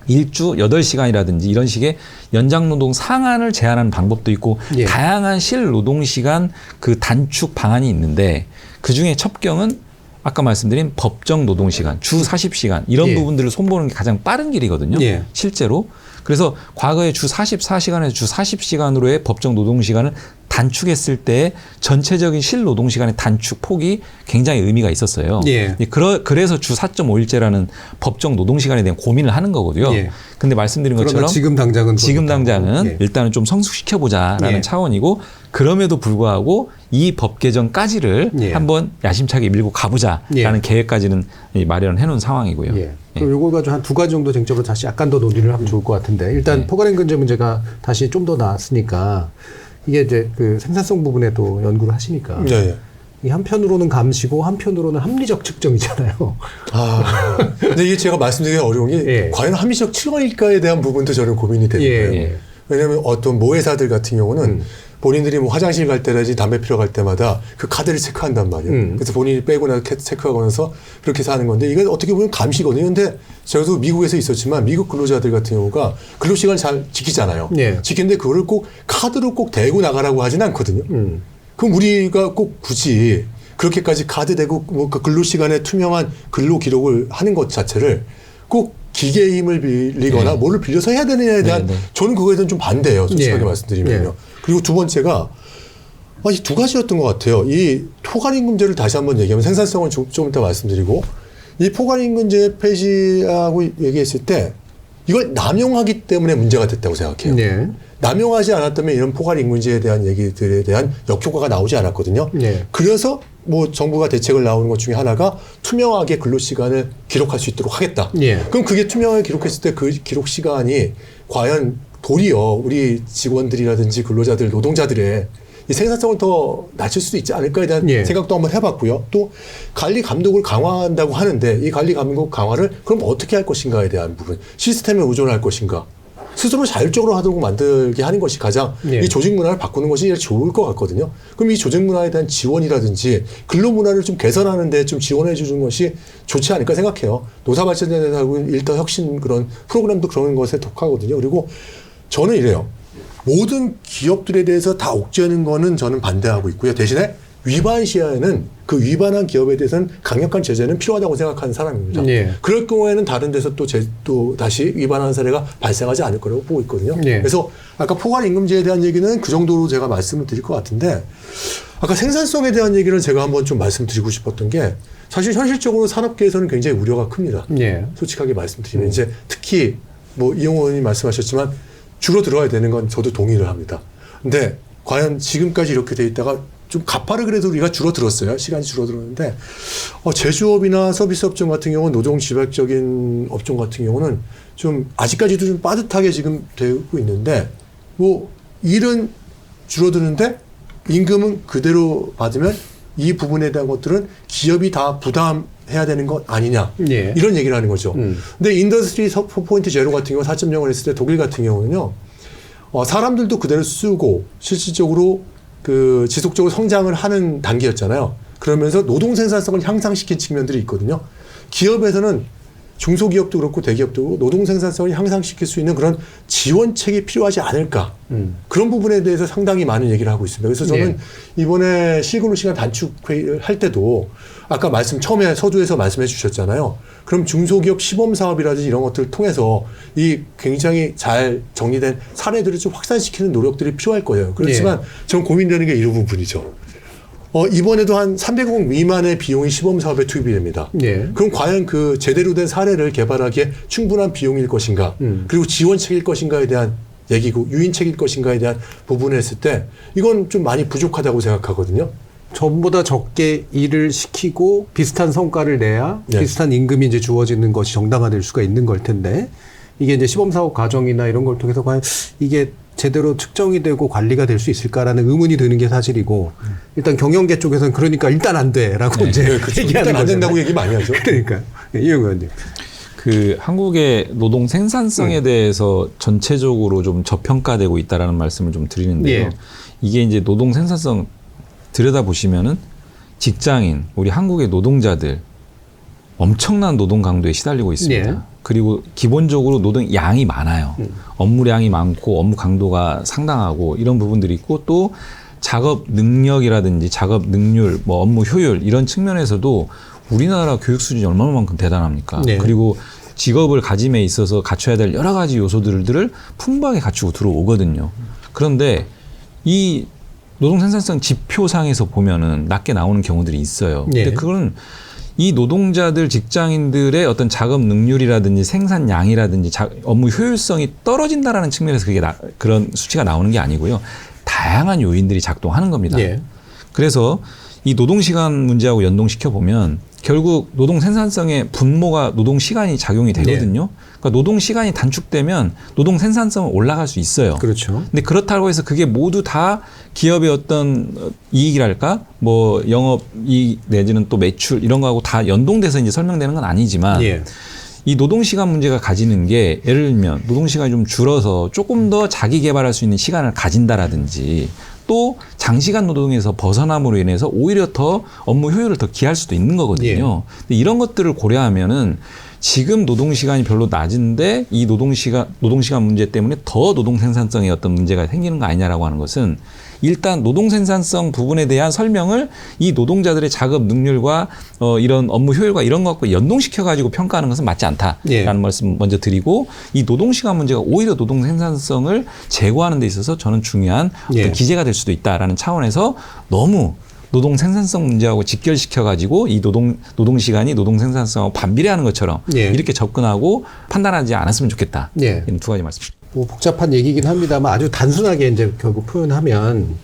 일주 8시간이라든지 이런 식의 연장 노동 상한을 제한하는 방법도 있고 다양한 실노동시간 그 단축 방안이 있는데 그중에 첩경은 아까 말씀드린 법정 노동시간, 주 40시간 이런 부분들을 손보는 게 가장 빠른 길이거든요. 실제로. 그래서 과거에 주 44시간에서 주 40시간으로의 법정 노동시간을 단축했을 때 전체적인 실노동시간의 단축 폭이 굉장히 의미가 있었어요. 그래서 주 4.5일제라는 법정 노동시간에 대한 고민을 하는 거거든요. 근데 말씀드린 것처럼 지금 당장은 일단은 좀 성숙시켜보자라는 차원이고 그럼에도 불구하고 이 법 개정까지를 한번 야심차게 밀고 가보자라는 계획까지는 마련해 놓은 상황이고요. 그럼 요걸 가지고 한 두 가지 정도 쟁점으로 다시 약간 더 논의를 하면 좋을 것 같은데 일단 포괄임금제 문제가 다시 좀 더 나왔으니까 이게 이제 그 생산성 부분에도 연구를 하시니까 네. 이 한편으로는 감시고 한편으로는 합리적 측정이잖아요. 근데 이게 제가 말씀드리기 어려운 게 예. 과연 합리적 측정일까에 대한 부분도 저는 고민이 되는 예. 거예요. 왜냐하면 어떤 모회사들 같은 경우는 본인들이 뭐 화장실 갈 때라든지 담배 피러 갈 때마다 그 카드를 체크한단 말이에요. 그래서 본인이 빼고 나서 체크하고 나서 그렇게 해서 하는 건데 이건 어떻게 보면 감시거든요. 근데 저도 미국에서 있었지만 미국 근로자들 같은 경우가 근로시간을 잘 지키잖아요. 예. 지키는데 그거를 꼭 카드로 꼭 대고 나가라고 하진 않거든요. 그럼 우리가 꼭 굳이 그렇게까지 카드 대고 뭐 그 근로시간에 투명한 근로 기록을 하는 것 자체를 꼭 기계의 힘을 빌리거나 네. 뭐를 빌려서 해야 되느냐에 대한 저는 그거에 대해서 좀 반대예요. 솔직하게 말씀드리면요. 그리고 두 번째가 이 두 가지였던 것 같아요. 이 포괄임금제를 다시 한번 얘기하면 생산성을 좀 이따 말씀드리고 이 포괄임금제 폐지하고 얘기했을 때 이걸 남용하기 때문에 문제가 됐다고 생각해요. 네. 남용하지 않았다면 이런 포괄임금제에 대한 얘기들에 대한 역효과가 나오지 않았거든요. 네. 그래서 뭐 정부가 대책을 나오는 것 중에 하나가 투명하게 근로시간을 기록할 수 있도록 하겠다. 예. 그럼 그게 투명하게 기록했을 때 그 기록 시간이 과연 도리어 우리 직원들이라든지 근로자들, 노동자들의 이 생산성을 더 낮출 수도 있지 않을까에 대한 예. 생각도 한번 해봤고요. 또 관리 감독을 강화한다고 하는데 이 관리 감독 강화를 그럼 어떻게 할 것인가에 대한 부분, 시스템에 의존할 것인가, 스스로 자율적으로 하도록 만들게 하는 것이 가장 예. 이 조직 문화를 바꾸는 것이 제일 좋을 것 같거든요. 그럼 이 조직 문화에 대한 지원이라든지 근로 문화를 좀 개선하는 데 좀 지원해 주는 것이 좋지 않을까 생각해요. 노사발전단하고 일터 혁신 그런 프로그램도 그런 것에 독하거든요. 그리고 저는 이래요. 모든 기업들에 대해서 다 옥죄는 거는 저는 반대하고 있고요. 대신에 위반 시에는 그 위반한 기업에 대해서는 강력한 제재는 필요하다고 생각하는 사람입니다. 예. 그럴 경우에는 다른 데서 또 다시 위반하는 사례가 발생하지 않을 거라고 보고 있거든요. 예. 그래서 아까 포괄임금제에 대한 얘기는 그 정도로 제가 말씀을 드릴 것 같은데 아까 생산성에 대한 얘기를 제가 한번 좀 말씀드리고 싶었던 게 사실 현실적으로 산업계에서는 굉장히 우려가 큽니다. 예. 솔직하게 말씀드리면 이제 특히 뭐 이용호 의원님 말씀하셨지만 줄어들어야 되는 건 저도 동의를 합니다. 근데 과연 지금까지 이렇게 돼 있다가 좀 가파르게 그래도 우리가 줄어들었어요. 시간이 줄어들었는데 제조업이나 서비스 업종 같은 경우는 노동 집약적인 업종 같은 경우는 좀 아직까지도 좀 빠듯하게 지금 되고 있는데 뭐 일은 줄어드는데 임금은 그대로 받으면 이 부분에 대한 것들은 기업이 다 부담해야 되는 것 아니냐 예. 이런 얘기를 하는 거죠. 근데 인더스트리 4.0 같은 경우 4.0을 했을 때 독일 같은 경우는요. 사람들도 그대로 쓰고 실질적으로 그 지속적으로 성장을 하는 단계였잖아요. 그러면서 노동 생산성을 향상시킨 측면들이 있거든요. 기업에서는 중소기업도 그렇고 대기업도 그렇고 노동 생산성을 향상시킬 수 있는 그런 지원책이 필요하지 않을까. 그런 부분에 대해서 상당히 많은 얘기를 하고 있습니다. 그래서 저는 이번에 실근로시간 단축 회의를 할 때도 아까 처음에 서두에서 말씀해 주셨잖아요. 그럼 중소기업 시범사업이라든지 이런 것들을 통해서 이 굉장히 잘 정리된 사례들을 좀 확산시키는 노력들이 필요할 거예요. 그렇지만 전 고민되는 게 이런 부분이죠. 이번에도 한 300억 미만의 비용이 시범사업에 투입이 됩니다. 예. 그럼 과연 그 제대로 된 사례를 개발하기에 충분한 비용일 것인가, 그리고 지원책일 것인가에 대한 얘기고 유인책일 것인가에 대한 부분을 했을 때 이건 좀 많이 부족하다고 생각하거든요. 전보다 적게 일을 시키고 비슷한 성과를 내야 네. 비슷한 임금이 이제 주어지는 것이 정당화될 수가 있는 걸 텐데 이게 이제 시범사업 과정이나 이런 걸 통해서 과연 이게 제대로 측정이 되고 관리가 될 수 있을까라는 의문이 드는 게 사실이고 일단 경영계 쪽에서는 그러니까 일단 안 돼라고 이제 그렇죠. 얘기하는 일단 안 된다고 거잖아요. 얘기 많이 하죠. 그러니까 이용 의원님. 그 한국의 노동 생산성에 대해서 전체적으로 좀 저평가되고 있다라는 말씀을 좀 드리는데요. 예. 이게 이제 노동 생산성 들여다보시면은 직장인, 우리 한국의 노동자들 엄청난 노동 강도에 시달리고 있습니다. 예. 그리고 기본적으로 노동 양이 많아요. 업무량이 많고 업무 강도가 상당하고 이런 부분들이 있고 또 작업 능력이라든지 작업 능률, 뭐 업무 효율 이런 측면에서도 우리나라 교육 수준이 얼마만큼 대단합니까? 네. 그리고 직업을 가짐에 있어서 갖춰야 될 여러 가지 요소들을 풍부하게 갖추고 들어오거든요. 그런데 이 노동 생산성 지표상에서 보면은 낮게 나오는 경우들이 있어요. 네. 근데 그거는 이 노동자들, 직장인들의 어떤 작업 능률이라든지 생산량이라든지 업무 효율성이 떨어진다라는 측면에서 그런 수치가 나오는 게 아니고요. 다양한 요인들이 작동하는 겁니다. 예. 그래서 이 노동시간 문제하고 연동시켜 보면 결국 노동 생산성에 분모가 노동 시간이 작용이 되거든요. 그러니까 노동 시간이 단축되면 노동 생산성은 올라갈 수 있어요. 그렇죠. 근데 그렇다고 해서 그게 모두 다 기업의 어떤 이익이랄까, 뭐 영업 이익 내지는 또 매출 이런 거하고 다 연동돼서 이제 설명되는 건 아니지만. 예. 이 노동시간 문제가 가지는 게 예를 들면 노동시간이 좀 줄어서 조금 더 자기 개발할 수 있는 시간을 가진다라든지 또 장시간 노동에서 벗어남으로 인해서 오히려 더 업무 효율을 더 기할 수도 있는 거거든요. 근데 이런 것들을 고려하면은 지금 노동시간이 별로 낮은데 이 노동시간 문제 때문에 더 노동 생산성에 어떤 문제가 생기는 거 아니냐라고 하는 것은 일단 노동 생산성 부분에 대한 설명을 이 노동자들의 작업 능률과 이런 업무 효율과 이런 것과 연동시켜 가지고 평가하는 것은 맞지 않다라는 말씀 먼저 드리고 이 노동시간 문제가 오히려 노동 생산성을 제고하는 데 있어서 저는 중요한 어떤 기제가 될 수도 있다라는 차원에서 너무 노동 생산성 문제하고 직결시켜 가지고 이 노동 시간이 노동 생산성하고 반비례하는 것처럼 이렇게 접근하고 판단하지 않았으면 좋겠다. 이런 두 가지 말씀. 뭐 복잡한 얘기긴 합니다만 아주 단순하게 이제 결국 표현하면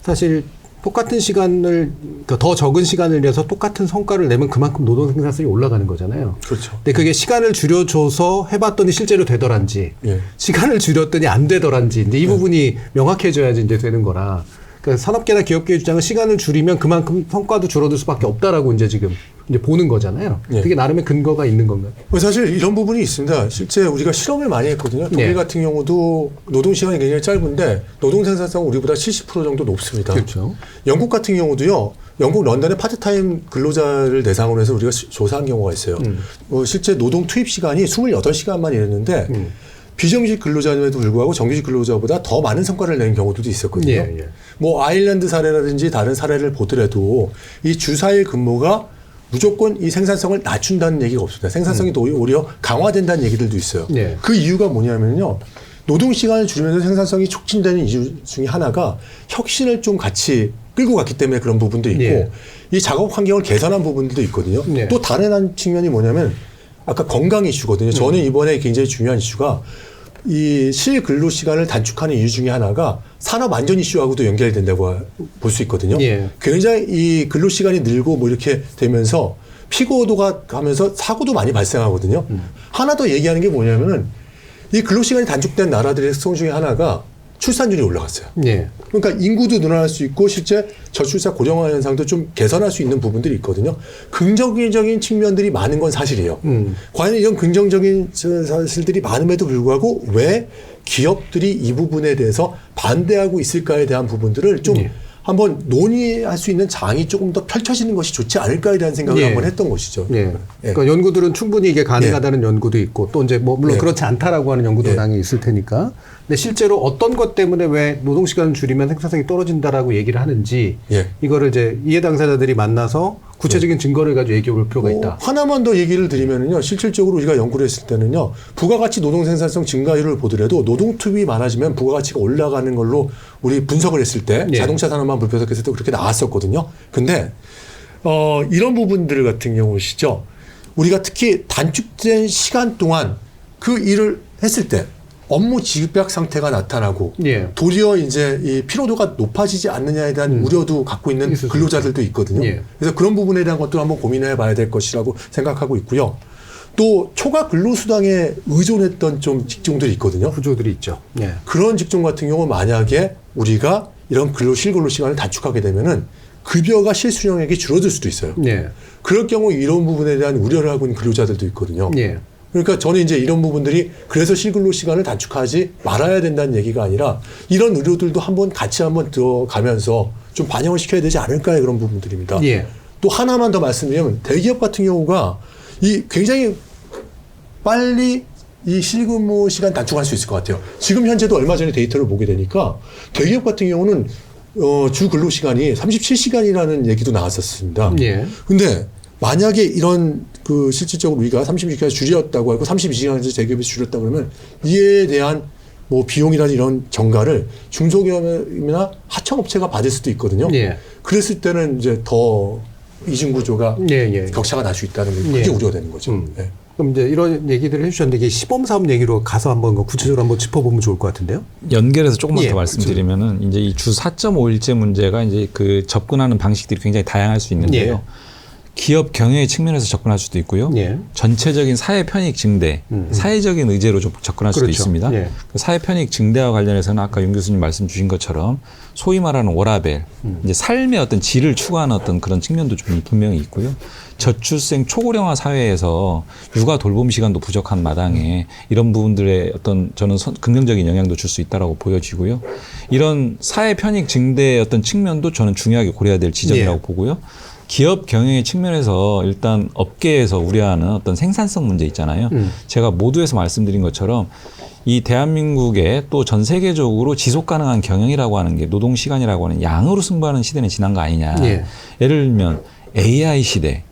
사실 똑같은 시간을 더 적은 시간을 내서 똑같은 성과를 내면 그만큼 노동 생산성이 올라가는 거잖아요. 그렇죠. 근데 그게 시간을 줄여줘서 해봤더니 실제로 되더란지 시간을 줄였더니 안 되더란지 이제 이 부분이 명확해져야지 이제 되는 거라. 그러니까 산업계나 기업계의 주장은 시간을 줄이면 그만큼 성과도 줄어들 수밖에 없다라고 이제 지금 이제 보는 거잖아요. 그게 나름의 근거가 있는 건가요? 사실 이런 부분이 있습니다. 실제 우리가 실험을 많이 했거든요. 독일 같은 경우도 노동 시간이 굉장히 짧은데 노동 생산성은 우리보다 70% 정도 높습니다. 그렇죠. 영국 같은 경우도요. 영국 런던의 파트타임 근로자를 대상으로 해서 우리가 조사한 경우가 있어요. 실제 노동 투입 시간이 28시간만 일했는데 비정규직 근로자임에도 불구하고 정규직 근로자보다 더 많은 성과를 내는 경우도 있었거든요. 뭐 아일랜드 사례라든지 다른 사례를 보더라도 이 주 4일 근무가 무조건 이 생산성을 낮춘다는 얘기가 없습니다. 생산성이 오히려 강화된다는 얘기들도 있어요. 그 이유가 뭐냐면요. 노동 시간을 줄이면서 생산성이 촉진되는 이유 중에 하나가 혁신을 좀 같이 끌고 갔기 때문에 그런 부분도 있고 이 작업 환경을 개선한 부분들도 있거든요. 또 다른 한 측면이 뭐냐면 아까 건강 이슈거든요. 저는 이번에 굉장히 중요한 이슈가 이 실근로 시간을 단축하는 이유 중에 하나가 산업 안전 이슈하고도 연결이 된다고 볼 수 있거든요. 굉장히 이 근로 시간이 늘고 뭐 이렇게 되면서 피고도가 가면서 사고도 많이 발생하거든요. 하나 더 얘기하는 게 뭐냐면은 이 근로 시간이 단축된 나라들의 특성 중에 하나가 출산율이 올라갔어요. 그러니까 인구도 늘어날 수 있고 실제 저출산 고령화 현상도 좀 개선할 수 있는 부분들이 있거든요. 긍정적인 측면들이 많은 건 사실이에요. 과연 이런 긍정적인 사실들이 많음에도 불구하고 왜 기업들이 이 부분에 대해서 반대하고 있을까에 대한 부분들을 좀 한번 논의할 수 있는 장이 조금 더 펼쳐지는 것이 좋지 않을까에 대한 생각을 한번 했던 것이죠. 그러니까 연구들은 충분히 이게 가능하다는 연구도 있고 또 이제 뭐 물론 그렇지 않다라고 하는 연구도 당연히 있을 테니까. 근데 실제로 어떤 것 때문에 왜 노동 시간을 줄이면 생산성이 떨어진다라고 얘기를 하는지 이거를 이제 이해 당사자들이 만나서 구체적인 증거를 가지고 얘기해 볼 필요가 있다. 하나만 더 얘기를 드리면은요. 실질적으로 우리가 연구를 했을 때는요. 부가가치 노동 생산성 증가율을 보더라도 노동 투입이 많아지면 부가가치가 올라가는 걸로 우리 분석을 했을 때 자동차 산업만 분석했을 때 그렇게 나왔었거든요. 근데 이런 부분들 같은 경우시죠. 우리가 특히 단축된 시간 동안 그 일을 했을 때 업무 집약 상태가 나타나고 도리어 이제 이 피로도가 높아지지 않느냐에 대한 우려도 갖고 있는 근로자들도 있거든요. 그래서 그런 부분에 대한 것도 한번 고민해 봐야 될 것이라고 생각하고 있고요. 또 초과 근로수당에 의존했던 좀 직종들이 있거든요. 구조들이 있죠. 그런 직종 같은 경우 만약에 우리가 이런 실근로 시간을 단축하게 되면은 급여가 실수령액이 줄어들 수도 있어요. 그럴 경우 이런 부분에 대한 우려를 하고 있는 근로자들도 있거든요. 그러니까 저는 이제 이런 부분들이 그래서 실근로 시간을 단축하지 말아야 된다는 얘기가 아니라 이런 의료들도 같이 한번 들어가면서 좀 반영을 시켜야 되지 않을까요? 그런 부분들입니다. 또 하나만 더 말씀드리면 대기업 같은 경우가 이 굉장히 빨리 이 실근로 시간 단축할 수 있을 것 같아요. 지금 현재도 얼마 전에 데이터를 보게 되니까 대기업 같은 경우는 주 근로 시간이 37시간이라는 얘기도 나왔었습니다. 근데 만약에 이런 실질적으로 우리가 36시간 줄였다고 하고 32시간에서 대기업에서 줄였다 그러면 이에 대한 뭐 비용이라는 이런 전가를 중소기업이나 하청업체가 받을 수도 있거든요. 그랬을 때는 이제 더 이중 구조가 격차가 날 수 있다는 게 크게 우려되는 거죠. 그럼 이제 이런 얘기들을 해주셨는데 이게 시범 사업 얘기로 가서 한번 구체적으로 한번 짚어보면 좋을 것 같은데요. 연결해서 조금만 더 말씀드리면은 이제 이 주 4.5일제 문제가 이제 그 접근하는 방식들이 굉장히 다양할 수 있는데요. 기업 경영의 측면에서 접근할 수도 있고요. 예. 전체적인 사회 편익 증대, 사회적인 의제로 좀 접근할 수도 그렇죠. 있습니다. 예. 그 사회 편익 증대와 관련해서는 아까 윤 교수님 말씀 주신 것처럼 소위 말하는 워라밸, 이제 삶의 어떤 질을 추구하는 어떤 그런 측면도 좀 분명히 있고요. 저출생 초고령화 사회에서 육아 돌봄 시간도 부족한 마당에 이런 부분들의 어떤 저는 긍정적인 영향도 줄 수 있다라고 보여지고요. 이런 사회 편익 증대의 어떤 측면도 저는 중요하게 고려해야 될 지점이라고 예. 보고요. 기업 경영의 측면에서 일단 업계에서 우려하는 어떤 생산성 문제 있잖아요. 제가 모두에서 말씀드린 것처럼 이 대한민국의 또 전 세계적으로 지속 가능한 경영이라고 하는 게 노동 시간이라고 하는 양으로 승부하는 시대는 지난 거 아니냐. 예. 예를 들면 AI 시대,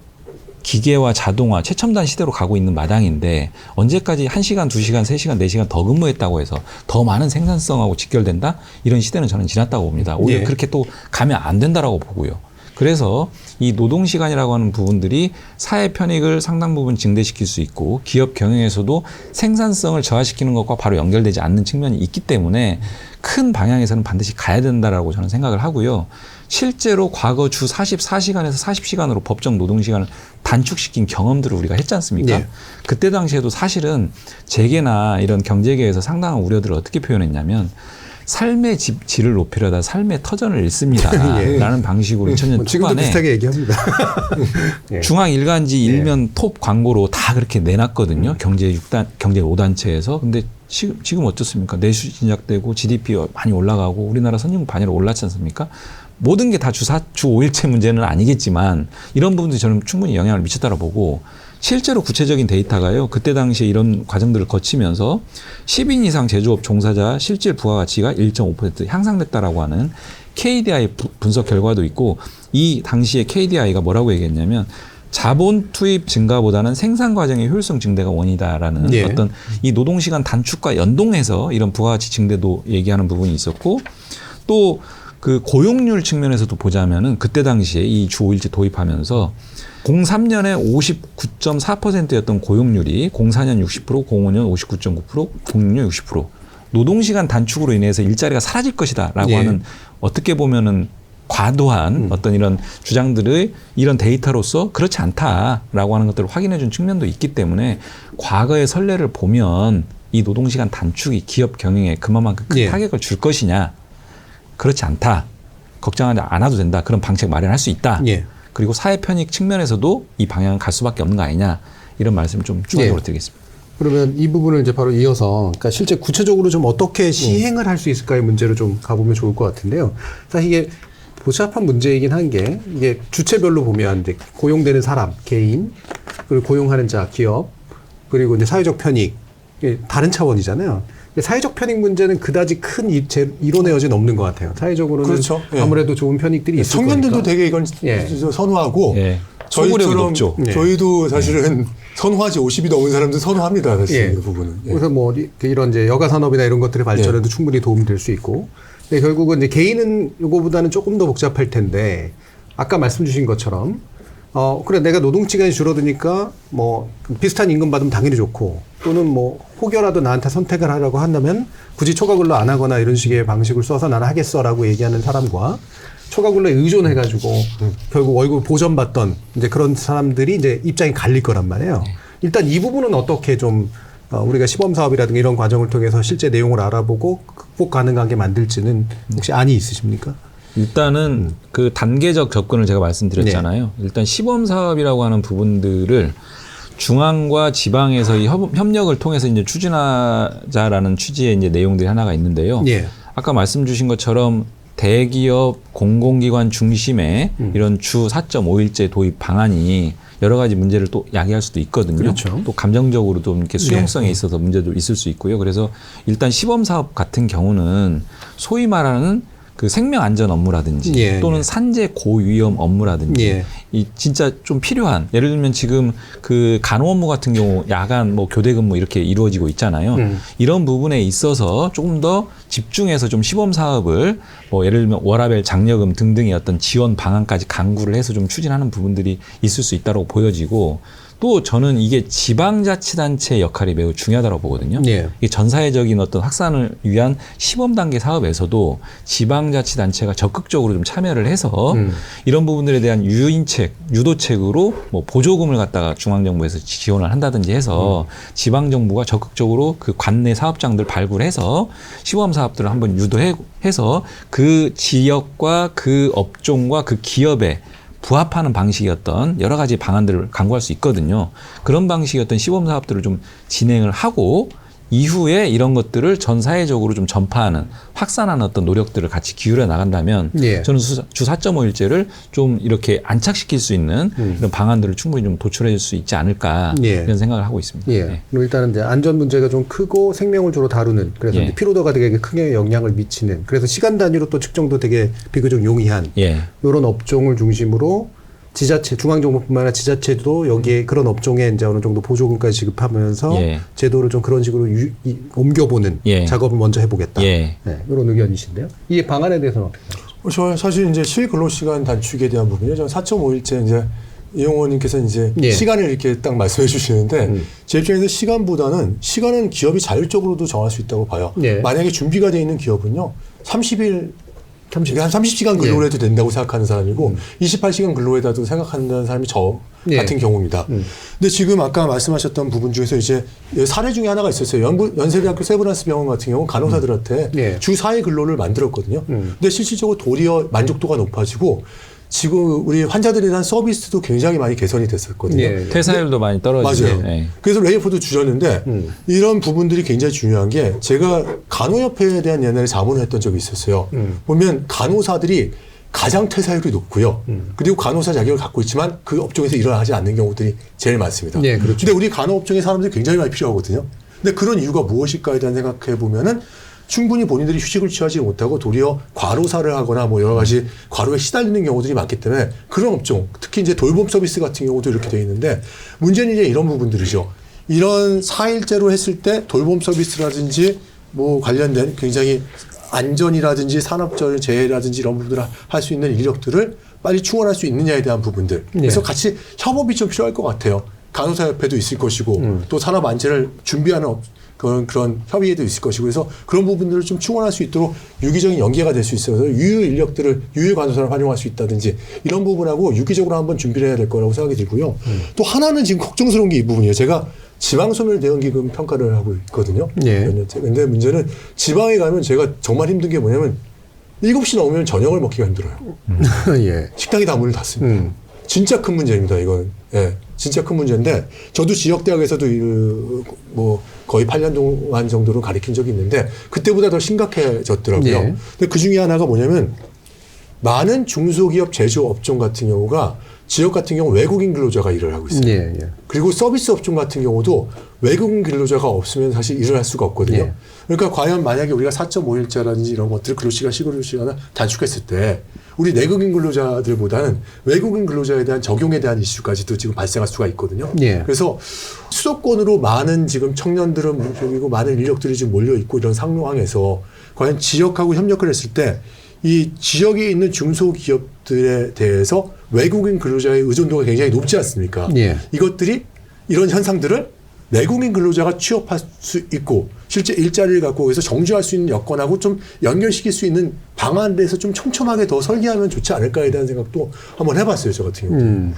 기계와 자동화, 최첨단 시대로 가고 있는 마당인데 언제까지 1시간, 2시간, 3시간, 4시간 더 근무했다고 해서 더 많은 생산성하고 직결된다? 이런 시대는 저는 지났다고 봅니다. 오히려 예. 그렇게 또 가면 안 된다라고 보고요. 그래서 이 노동시간이라고 하는 부분들이 사회 편익을 상당 부분 증대시킬 수 있고 기업 경영에서도 생산성을 저하시키는 것과 바로 연결되지 않는 측면이 있기 때문에 큰 방향에서는 반드시 가야 된다라고 저는 생각을 하고요. 실제로 과거 주 44시간에서 40시간으로 법정 노동시간을 단축시킨 경험들을 우리가 했지 않습니까? 네. 그때 당시에도 사실은 재계나 이런 경제계에서 상당한 우려들을 어떻게 표현했냐면 삶의 질을 높이려다 삶의 터전을 잃습니다. 예. 라는 방식으로 2000년 뭐 지금도 초반에 비슷하게 얘기합니다. 예. 중앙일간지 일면 톱 광고로 다 그렇게 내놨거든요. 경제 5단체에서. 근데 지금 어떻습니까? 내수 진작되고 GDP 많이 올라가고 우리나라 선진국 반열에 올랐지 않습니까? 모든 게 다 주 5일체 문제는 아니겠지만 이런 부분들이 저는 충분히 영향을 미쳤다고 보고 실제로 구체적인 데이터가요. 그때 당시에 이런 과정들을 거치면서 10인 이상 제조업 종사자 실질 부가가치가 1.5% 향상됐다라고 하는 KDI 분석 결과도 있고 이 당시에 KDI가 뭐라고 얘기했냐면 자본 투입 증가보다는 생산 과정의 효율성 증대가 원이다라는 예. 어떤 이 노동시간 단축과 연동해서 이런 부가가치 증대도 얘기하는 부분이 있었고 또 그 고용률 측면에서도 보자면은 그때 당시에 이 주 5일제 도입하면서 03년에 59.4%였던 고용률이 04년 60%, 05년 59.9%, 06년 60%. 노동시간 단축으로 인해서 일자리가 사라질 것이다라고 예. 하는 어떻게 보면은 과도한 어떤 이런 주장들의 이런 데이터로서 그렇지 않다라고 하는 것들을 확인해 준 측면도 있기 때문에 과거의 선례를 보면 이 노동시간 단축이 기업 경영에 그만큼 큰 예. 타격을 줄 것이냐. 그렇지 않다. 걱정하지 않아도 된다. 그런 방책 마련할 수 있다. 예. 그리고 사회 편익 측면에서도 이 방향을 갈 수밖에 없는 거 아니냐. 이런 말씀 좀 추가적으로 예. 드리겠습니다. 그러면 이 부분을 이제 바로 이어서, 그러니까 실제 구체적으로 좀 어떻게 시행을 할 수 있을까의 문제로 좀 가보면 좋을 것 같은데요. 사실 이게 복잡한 문제이긴 한 게 이게 주체별로 보면 이제 고용되는 사람, 개인, 그리고 고용하는 자, 기업, 그리고 이제 사회적 편익, 이게 다른 차원이잖아요. 사회적 편익 문제는 그다지 큰 이론의 여지는 없는 것 같아요. 사회적으로는 그렇죠. 예. 아무래도 좋은 편익들이 있을 거니까. 청년들도 되게 이건 예. 선호하고 예. 소구력이 저희처럼 높죠. 예. 저희도 사실은 선호하지 50이 넘은 사람들 선호합니다. 사실 예. 그 부분은. 예. 그래서 뭐 이런 이제 여가 산업이나 이런 것들의 발전에도 충분히 도움이 될 수 있고. 근데 결국은 이제 개인은 이거보다는 조금 더 복잡할 텐데 아까 말씀 주신 것처럼 그래 내가 노동 시간이 줄어드니까 뭐 비슷한 임금 받으면 당연히 좋고 또는 뭐 혹여라도 나한테 선택을 하라고 한다면 굳이 초과근로 안 하거나 이런 식의 방식을 써서 나는 하겠어라고 얘기하는 사람과 초과근로에 의존해가지고 결국 월급 보전받던 이제 그런 사람들이 이제 입장이 갈릴 거란 말이에요. 일단 이 부분은 어떻게 좀 우리가 시범사업이라든가 이런 과정을 통해서 실제 내용을 알아보고 극복 가능하게 만들지는 혹시 안이 있으십니까? 일단은 그 단계적 접근을 제가 말씀드렸잖아요. 일단 시범 사업이라고 하는 부분들을 중앙과 지방에서 이 협력을 통해서 이제 추진하자라는 취지의 이제 내용들이 하나가 있는데요. 예. 아까 말씀 주신 것처럼 대기업 공공기관 중심의 이런 주 4.5일제 도입 방안이 여러 가지 문제를 또 야기할 수도 있거든요. 그렇죠. 또 감정적으로 좀 이렇게 수용성에 있어서 문제도 있을 수 있고요. 그래서 일단 시범 사업 같은 경우는 소위 말하는 그 생명 안전 업무라든지 예, 또는 예. 산재 고위험 업무라든지 예. 이 진짜 좀 필요한 예를 들면 지금 그 간호 업무 같은 경우 야간 뭐 교대 근무 이렇게 이루어지고 있잖아요. 이런 부분에 있어서 조금 더 집중해서 좀 시범 사업을 뭐 예를 들면 워라밸 장려금 등등의 어떤 지원 방안까지 강구를 해서 좀 추진하는 부분들이 있을 수 있다고 보여지고 또 저는 이게 지방자치단체의 역할이 매우 중요하다고 보거든요. 예. 이게 전사회적인 어떤 확산을 위한 시범 단계 사업에서도 지방자치단체가 적극적으로 좀 참여를 해서 이런 부분들에 대한 유인책, 유도책으로 뭐 보조금을 갖다가 중앙정부에서 지원을 한다든지 해서 지방정부가 적극적으로 그 관내 사업장들 발굴해서 시범 사업들을 한번 유도해서 그 지역과 그 업종과 그 기업에 부합하는 방식이었던 여러 가지 방안들을 강구할 수 있거든요. 그런 방식이었던 시범 사업들을 좀 진행을 하고 이후에 이런 것들을 전 사회적으로 좀 전파하는 확산하는 어떤 노력들을 같이 기울여 나간다면 예. 저는 주 4.5일제를 좀 이렇게 안착시킬 수 있는 이런 방안들을 충분히 좀 도출해 줄 수 있지 않을까 예. 이런 생각을 하고 있습니다. 예. 네. 그럼 일단은 이제 안전 문제가 좀 크고 생명을 주로 다루는 그래서 예. 이제 피로도가 되게 크게 영향을 미치는 그래서 시간 단위로 또 측정도 되게 비교적 용이한 예. 이런 업종을 중심으로 지자체, 중앙정부뿐만 아니라 지자체도 여기에 그런 업종에 이제 어느 정도 보조금까지 지급하면서 예. 제도를 좀 그런 식으로 옮겨보는 예. 작업을 먼저 해보겠다. 예. 네, 이런 의견이신데요. 이 방안에 대해서는 어떻게 생각하세요? 저 사실 이제 실근로시간 단축에 대한 부분이요. 저는 4.5일제 이제 이용호님께서 이제 예. 시간을 이렇게 딱 말씀해 주시는데 제 입장에서 시간은 기업이 자율적으로도 정할 수 있다고 봐요. 예. 만약에 준비가 되어 있는 기업은요. 30일 이게 한 30시간 근로를 해도 된다고 생각하는 사람이고 28시간 근로에다도 생각한다는 사람이 저 예. 같은 경우입니다. 근데 지금 아까 말씀하셨던 부분 중에서 이제 사례 중에 하나가 있었어요. 연세대학교 세브란스 병원 같은 경우는 간호사들한테 예. 주 4회 근로를 만들었거든요. 근데 실질적으로 도리어 만족도가 높아지고 지금 우리 환자들에 대한 서비스도 굉장히 많이 개선이 됐었거든요. 예. 퇴사율도 많이 떨어지고. 맞아요. 예. 그래서 레이포도 주셨는데 이런 부분들이 굉장히 중요한 게 제가 간호협회에 대한 옛날에 자문을 했던 적이 있었어요. 보면 간호사들이 가장 퇴사율이 높고요. 그리고 간호사 자격을 갖고 있지만 그 업종에서 일어나지 않는 경우들이 제일 많습니다. 네, 그렇죠. 근데 우리 간호업종의 사람들이 굉장히 많이 필요하거든요. 근데 그런 이유가 무엇일까에 대한 생각해 보면은 충분히 본인들이 휴식을 취하지 못하고 도리어 과로사를 하거나 뭐 여러 가지 과로에 시달리는 경우들이 많기 때문에 그런 업종, 특히 이제 돌봄 서비스 같은 경우도 이렇게 되어 있는데 문제는 이제 이런 부분들이죠. 이런 4일제로 했을 때 돌봄 서비스라든지 뭐 관련된 굉장히 안전이라든지 산업적 재해라든지 이런 부분들을 할 수 있는 인력들을 빨리 충원할 수 있느냐에 대한 부분들. 그래서 같이 협업이 좀 필요할 것 같아요. 간호사협회도 있을 것이고 또 산업 안전을 준비하는 그런 협의회도 있을 것이고 그래서 그런 부분들을 좀 충원할 수 있도록 유기적인 연계가 될 수 있어서 유효 인력들을 유효 간호사를 활용할 수 있다든지 이런 부분하고 유기적으로 한번 준비를 해야 될 거라고 생각이 들고요. 또 하나는 지금 걱정스러운 게 이 부분이에요. 제가 지방소멸대응기금 평가를 하고 있거든요. 예. 몇 년째. 근데 문제는 지방에 가면 제가 정말 힘든 게 뭐냐면 7시 넘으면 저녁을 먹기가 힘들어요. 예. 식당이 다 문을 닫습니다. 진짜 큰 문제입니다, 이건. 예. 진짜 큰 문제인데, 저도 지역대학에서도 뭐 거의 8년 동안 정도로 가르친 적이 있는데, 그때보다 더 심각해졌더라고요. 예. 근데 그 중에 하나가 뭐냐면, 많은 중소기업 제조업종 같은 경우가 지역 같은 경우 외국인 근로자가 일을 하고 있어요. 예, 예. 그리고 서비스 업종 같은 경우도 외국인 근로자가 없으면 사실 일을 할 수가 없거든요. 예. 그러니까 과연 만약에 우리가 4.5일자라든지 이런 것들 근로시간, 시간을 단축했을 때 우리 내국인 근로자들보다는 외국인 근로자에 대한 적용에 대한 이슈까지도 지금 발생할 수가 있거든요. 예. 그래서 수도권으로 많은 지금 청년들은 그리고 많은 인력들이 지금 몰려 있고 이런 상황에서 과연 지역하고 협력을 했을 때 이 지역에 있는 중소기업들에 대해서 외국인 근로자의 의존도가 굉장히 높지 않습니까? 예. 이것들이 이런 현상들을 내국인 근로자가 취업할 수 있고 실제 일자리를 갖고 거기서 정주할 수 있는 여건하고 좀 연결시킬 수 있는 방안에 대해서 좀 촘촘하게 더 설계하면 좋지 않을까에 대한 생각도 한번 해봤어요. 저 같은 경우는.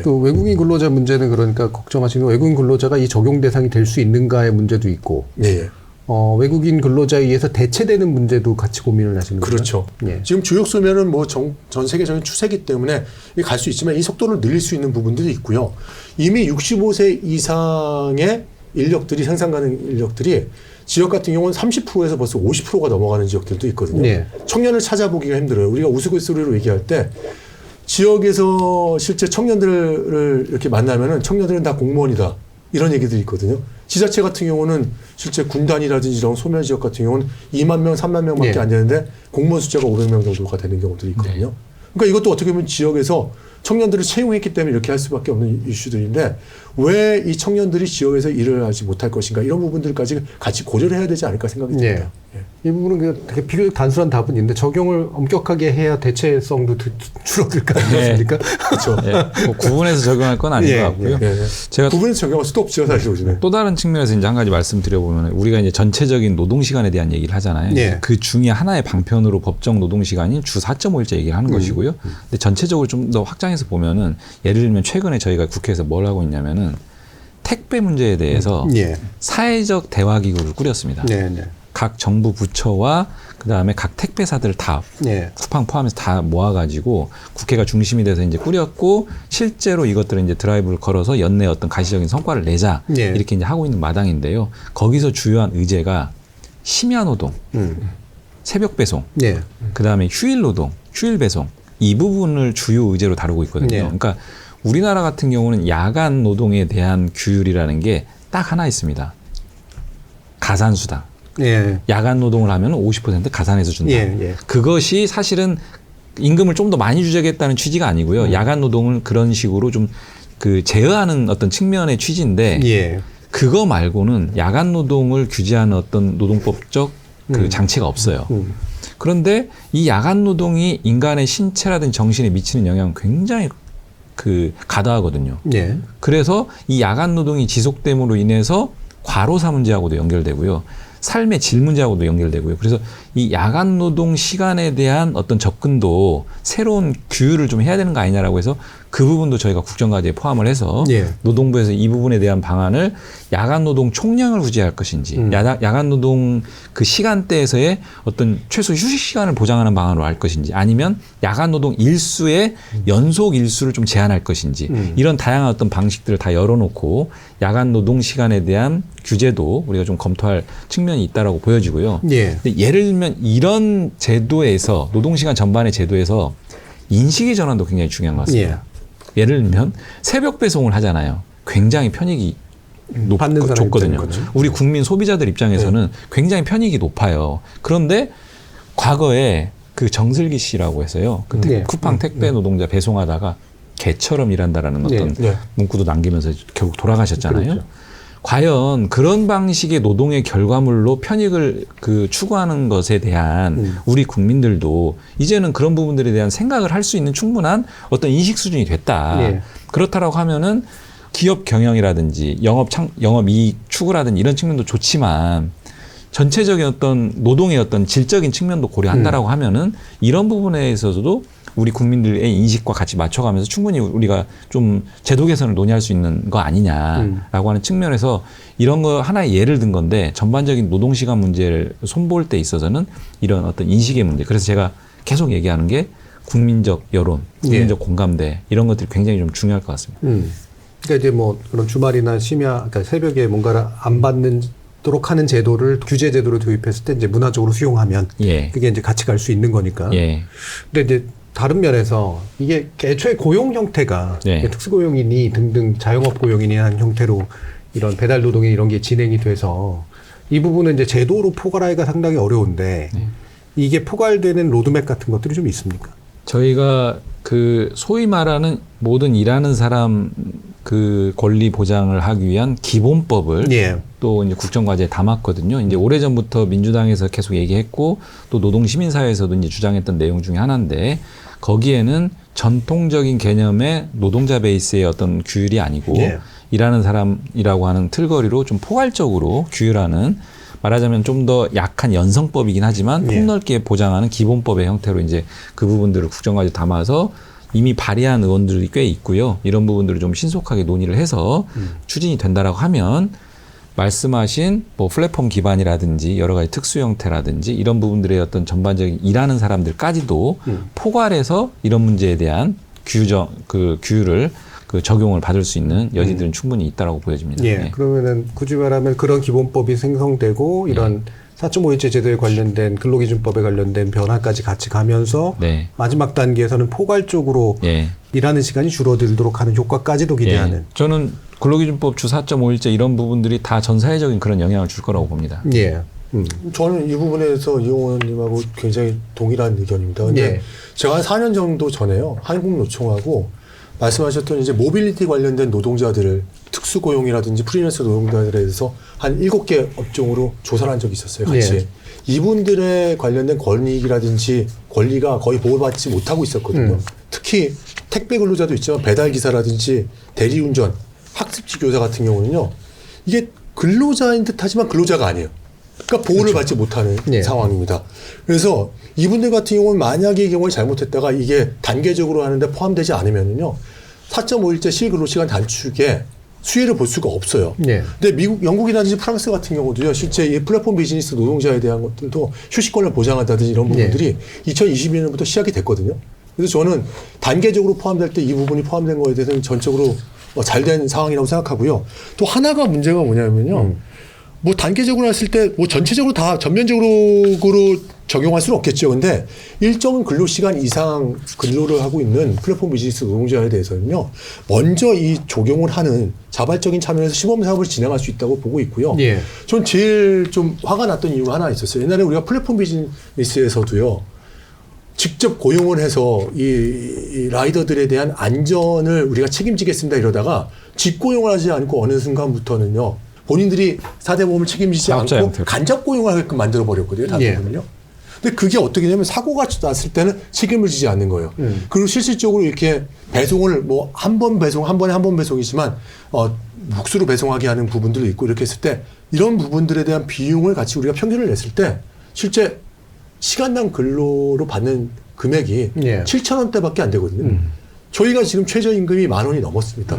또 외국인 근로자 문제는 그러니까 걱정하시는 외국인 근로자가 이 적용 대상이 될 수 있는가의 문제도 있고 네. 외국인 근로자에 의해서 대체되는 문제도 같이 고민을 하시는 거죠. 그렇죠. 예. 지금 주요 소멸은 뭐 전 세계적인 추세이기 때문에 갈 수 있지만 이 속도를 늘릴 수 있는 부분들이 있고요. 이미 65세 이상의 인력들이 생산 가능 인력들이 지역 같은 경우는 30%에서 벌써 50%가 넘어가는 지역들도 있거든요. 네. 청년을 찾아보기가 힘들어요. 우리가 우스갯소리로 얘기할 때 지역에서 실제 청년들을 이렇게 만나면은 청년들은 다 공무원이다. 이런 얘기들이 있거든요. 지자체 같은 경우는 실제 군단이라든지 이런 소멸 지역 같은 경우는 2만 명, 3만 명밖에 네. 안 되는데 공무원 숫자가 500명 정도가 되는 경우들이 있거든요. 그러니까 이것도 어떻게 보면 지역에서 청년들을 채용했기 때문에 이렇게 할 수밖에 없는 이슈들인데 왜 이 청년들이 지역에서 일을 하지 못할 것인가 이런 부분들까지 같이 고려를 해야 되지 않을까 생각이 듭니다. 네. 예. 이 부분은 되게 비교적 단순한 답은 있는데 적용을 엄격하게 해야 대체성도 줄어들까 않습니까? 그렇죠. 예, 뭐 구분해서 적용할 건 아닌 것 같고요. 제가 구분해서 적용할 수도 없죠, 사실 요즘에. 또 다른 측면에서 이제 한 가지 말씀드려보면 우리가 이제 전체적인 노동 시간에 대한 얘기를 하잖아요. 예. 그 중에 하나의 방편으로 법정 노동 시간인 주 4.5일제 얘기를 하는 것이고요. 근데 전체적으로 좀 더 확장해서 보면은 예를 들면 최근에 저희가 국회에서 뭘 하고 있냐면은 택배 문제에 대해서 사회적 대화 기구를 꾸렸습니다. 각 정부 부처와 그다음에 각 택배사들 다 쿠팡 포함해서 다 모아가지고 국회가 중심이 돼서 이제 꾸렸고 실제로 이것들을 이제 드라이브를 걸어서 연내 어떤 가시적인 성과를 내자 이렇게 이제 하고 있는 마당인데요. 거기서 주요한 의제가 심야 노동, 새벽 배송, 그다음에 휴일 노동, 휴일 배송 이 부분을 주요 의제로 다루고 있거든요. 그러니까 우리나라 같은 경우는 야간 노동에 대한 규율이라는 게 딱 하나 있습니다. 가산수당. 야간 노동을 하면 50% 가산해서 준다. 그것이 사실은 임금을 좀 더 많이 주자겠다는 취지가 아니고요. 야간 노동을 그런 식으로 좀 그 제어하는 어떤 측면의 취지인데 그거 말고는 야간 노동을 규제하는 어떤 노동법적 그 장치가 없어요. 그런데 이 야간 노동이 인간의 신체라든지 정신에 미치는 영향은 굉장히 그 가다하거든요. 그래서 이 야간 노동이 지속됨으로 인해서 과로사 문제하고도 연결되고요. 삶의 질 문제하고도 연결되고요. 그래서 이 야간 노동 시간에 대한 어떤 접근도 새로운 규율을 좀 해야 되는 거 아니냐라고 해서 그 부분도 저희가 국정과제에 포함을 해서 노동부에서 이 부분에 대한 방안을 야간 노동 총량을 구제할 것인지 야간 노동 그 시간대에서의 어떤 최소 휴식 시간을 보장하는 방안으로 할 것인지 아니면 야간 노동 일수의 연속 일수를 좀 제한할 것인지 이런 다양한 어떤 방식들을 다 열어놓고 야간 노동 시간에 대한 규제도 우리가 좀 검토할 측면이 있다라고 보여지고요. 근데 예를 들면 이런 제도에서 노동시간 전반의 제도에서 인식의 전환도 굉장히 중요한 것 같습니다. 예를 들면 새벽 배송을 하잖아요. 굉장히 편익이 좋거든요. 우리 국민 소비자들 입장에서는 굉장히 편익이 높아요. 그런데 과거에 그 정슬기 씨라고 해서요. 그 쿠팡 택배 노동자 배송하다가 개처럼 일한다라는 어떤 문구도 남기면서 결국 돌아가셨잖아요. 과연 그런 방식의 노동의 결과물로 편익을 그 추구하는 것에 대한 우리 국민들도 이제는 그런 부분들에 대한 생각을 할 수 있는 충분한 어떤 인식 수준이 됐다. 그렇다라고 하면은 기업 경영이라든지 영업 이익 추구라든지 이런 측면도 좋지만 전체적인 어떤 노동의 어떤 질적인 측면도 고려한다라고 하면은 이런 부분에 있어서도 우리 국민들의 인식과 같이 맞춰가면서 충분히 우리가 좀 제도 개선을 논의할 수 있는 거 아니냐라고 하는 측면에서 이런 거 하나의 예를 든 건데 전반적인 노동시간 문제를 손볼 때 있어서는 이런 어떤 인식의 문제. 그래서 제가 계속 얘기하는 게 국민적 여론, 국민적 공감대 이런 것들이 굉장히 좀 중요할 것 같습니다. 그러니까 이제 뭐 그런 주말이나 심야, 그러니까 새벽에 뭔가를 안 받는 도록 하는 제도를 규제 제도로 도입했을 때 이제 문화적으로 수용하면 그게 이제 같이 갈 수 있는 거니까. 근데 이제 다른 면에서 이게 애초에 고용 형태가 특수고용인이 등등 자영업 고용인이 한 형태로 이런 배달 노동이 이런 게 진행이 돼서 이 부분은 이제 제도로 포괄하기가 상당히 어려운데 이게 포괄되는 로드맵 같은 것들이 좀 있습니까? 저희가 그 소위 말하는 모든 일하는 사람 그 권리 보장을 하기 위한 기본법을 또 이제 국정과제에 담았거든요. 이제 오래전부터 민주당에서 계속 얘기했고 또 노동시민사회에서도 이제 주장했던 내용 중에 하나인데 거기에는 전통적인 개념의 노동자 베이스의 어떤 규율이 아니고 일하는 사람이라고 하는 틀거리로 좀 포괄적으로 규율하는 말하자면 좀 더 약한 연성법이긴 하지만 폭넓게 보장하는 기본법의 형태로 이제 그 부분들을 국정과제에 담아서 이미 발의한 의원들이 꽤 있고요. 이런 부분들을 좀 신속하게 논의를 해서 추진이 된다라고 하면 말씀하신 뭐 플랫폼 기반이라든지 여러 가지 특수 형태라든지 이런 부분들의 어떤 전반적인 일하는 사람들까지도 포괄해서 이런 문제에 대한 규율을 그 적용을 받을 수 있는 여지들은 충분히 있다라고 보여집니다. 그러면은 굳이 말하면 그런 기본법이 생성되고 이런 4.5일제 제도에 관련된 근로기준법에 관련된 변화까지 같이 가면서 마지막 단계에서는 포괄적으로 일하는 시간이 줄어들도록 하는 효과까지도 기대하는. 저는 근로기준법 주 4.5일제 이런 부분들이 다 전 사회적인 그런 영향을 줄 거라고 봅니다. 저는 이 부분에서 이용호 의원님하고 굉장히 동일한 의견입니다. 근데 제가 한 4년 정도 전에요. 한국노총하고 말씀하셨던 이제 모빌리티 관련된 노동자들을 특수고용이라든지 프리랜서 노동자들에 대해서 한 7개 업종으로 조사를 한 적이 있었어요. 같이. 예. 이분들의 관련된 권익이라든지 권리가 거의 보호받지 못하고 있었거든요. 특히 택배 근로자도 있지만 배달기사라든지 대리운전, 학습지 교사 같은 경우는요. 이게 근로자인 듯하지만 근로자가 아니에요. 그러니까 보호를 받지 못하는 예. 상황입니다. 그래서 이분들 같은 경우는 만약에 이 경우에 잘못했다가 이게 단계적으로 하는데 포함되지 않으면요. 4.5일제 실근로시간 단축에 수혜를 볼 수가 없어요. 예. 근데 미국, 영국이라든지 프랑스 같은 경우도요, 실제 이 플랫폼 비즈니스 노동자에 대한 것들도 휴식권을 보장한다든지 이런 부분들이 2022년부터 시작이 됐거든요. 그래서 저는 단계적으로 포함될 때 이 부분이 포함된 거에 대해서는 전적으로 잘된 상황이라고 생각하고요. 또 하나가 문제가 뭐냐면요. 뭐 단계적으로 했을 때 뭐 전체적으로 다 전면적으로 적용할 수는 없겠죠. 근데 일정 근로시간 이상 근로를 하고 있는 플랫폼 비즈니스 노동자에 대해서는요. 먼저 이 적용을 하는 자발적인 참여에서 시범 사업을 진행할 수 있다고 보고 있고요. 예. 전 제일 좀 화가 났던 이유가 하나 있었어요. 옛날에 우리가 플랫폼 비즈니스에서도요. 직접 고용을 해서 이 라이더들에 대한 안전을 우리가 책임지겠습니다 이러다가 직고용을 하지 않고 어느 순간부터는요. 본인들이 4대 보험을 책임지지 않고 간접 고용을 하게끔 만들어 버렸거든요. 다부분은요. 근데 그게 어떻게 되냐면 사고가 났을 때는 책임을 지지 않는 거예요. 그리고 실질적으로 이렇게 배송을 뭐 한 번 배송, 한 번에 한 번 배송이지만 복수로 배송하게 하는 부분들도 있고 이렇게 했을 때 이런 부분들에 대한 비용을 같이 우리가 평균을 냈을 때 실제 시간당 근로로 받는 금액이 7,000원대밖에 안 되거든요. 저희가 지금 최저임금이 10,000원이 넘었습니다.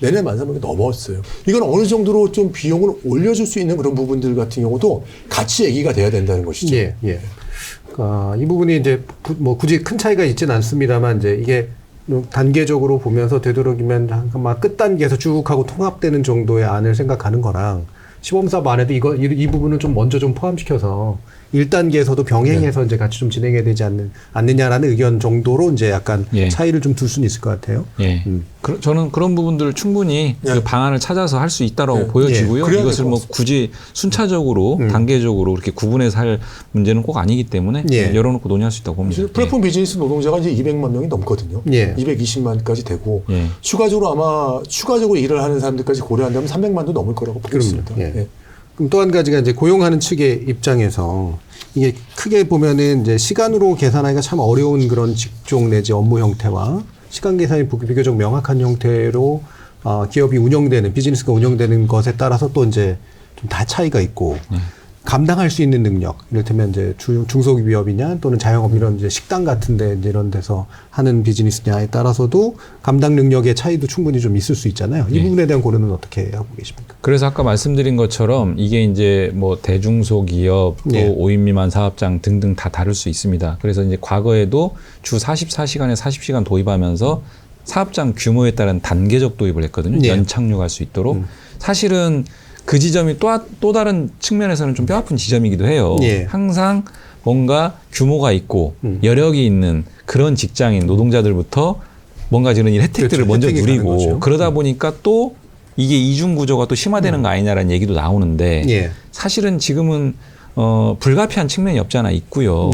내내 13,000원이 넘었어요. 이건 어느 정도로 좀 비용을 올려줄 수 있는 그런 부분들 같은 경우도 같이 얘기가 돼야 된다는 것이죠. 예, 예. 그러니까 이 부분이 이제 뭐 굳이 큰 차이가 있지는 않습니다만 이제 이게 단계적으로 보면서 되도록이면 막 끝 단계에서 쭉 하고 통합되는 정도의 안을 생각하는 거랑 시범사업 안에도 이 부분을 좀 먼저 좀 포함시켜서 1단계에서도 병행해서 이제 같이 좀 진행해야 되지 않느냐라는 의견 정도로 이제 약간 차이를 좀 둘 수는 있을 것 같아요. 예. 저는 그런 부분들을 충분히 그 방안을 찾아서 할 수 있다라고 보여지고요. 이것을 뭐 굳이 순차적으로 단계적으로 이렇게 구분해서 할 문제는 꼭 아니기 때문에 열어놓고 논의할 수 있다고 봅니다. 플랫폼 비즈니스 노동자가 이제 200만 명이 넘거든요. 220만까지 되고 추가적으로 일을 하는 사람들까지 고려한다면 300만도 넘을 거라고 보겠습니다. 그럼 또 한 가지가 이제 고용하는 측의 입장에서 이게 크게 보면은 이제 시간으로 계산하기가 참 어려운 그런 직종 내지 업무 형태와 시간 계산이 비교적 명확한 형태로 기업이 운영되는 비즈니스가 운영되는 것에 따라서 또 이제 좀 다 차이가 있고 감당할 수 있는 능력, 이를테면 이제 중소기업이냐 또는 자영업 이런 이제 식당 같은데 이제 이런 데서 하는 비즈니스냐에 따라서도 감당 능력의 차이도 충분히 좀 있을 수 있잖아요. 이 부분에 대한 고려는 어떻게 하고 계십니까? 그래서 아까 말씀드린 것처럼 이게 이제 뭐 대중소기업 또 5인 미만 사업장 등등 다 다를 수 있습니다. 그래서 이제 과거에도 주 44시간에 40시간 도입하면서 사업장 규모에 따른 단계적 도입을 했거든요. 연착륙할 수 있도록. 사실은 그 지점이 또 다른 측면에서는 좀 뼈아픈 지점이기도 해요. 항상 뭔가 규모가 있고 여력이 있는 그런 직장인 노동자들부터 뭔가 이런 혜택들을 먼저 누리고 그러다 보니까 또 이게 이중 구조가 또 심화되는 거 아니냐라는 얘기도 나오는데 사실은 지금은 불가피한 측면이 없지 않아 있고요.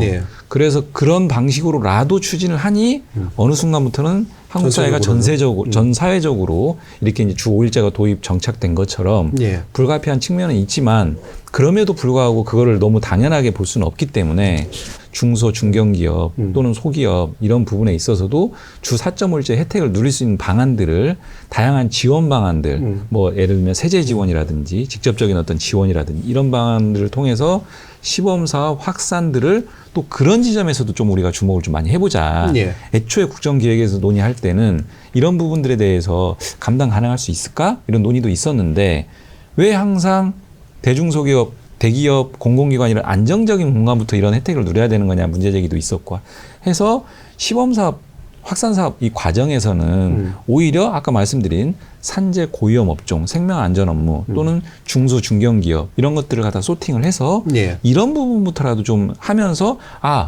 그래서 그런 방식으로라도 추진을 하니 어느 순간부터는 한국 사회가 전 사회적으로 이렇게 이제 주 5일제가 도입 정착된 것처럼 불가피한 측면은 있지만 그럼에도 불구하고 그거를 너무 당연하게 볼 수는 없기 때문에 중소 중견기업 또는 소기업 이런 부분에 있어서도 주 4.5일제 혜택을 누릴 수 있는 방안들을 다양한 지원 방안들 뭐 예를 들면 세제 지원이라든지 직접적인 어떤 지원이라든지 이런 방안들을 통해서 시범사업 확산들을 또 그런 지점에서도 좀 우리가 주목을 좀 많이 해보자. 애초에 국정기획에서 논의할 때는 이런 부분들에 대해서 감당 가능할 수 있을까? 이런 논의도 있었는데 왜 항상 대중소기업, 대기업, 공공기관 이런 안정적인 공간부터 이런 혜택을 누려야 되는 거냐 문제 제기도 있었고 해서 시범사업, 확산사업 이 과정에서는 오히려 아까 말씀드린 산재 고위험 업종, 생명안전 업무 또는 중소 중견기업 이런 것들을 갖다 소팅을 해서 이런 부분부터라도 좀 하면서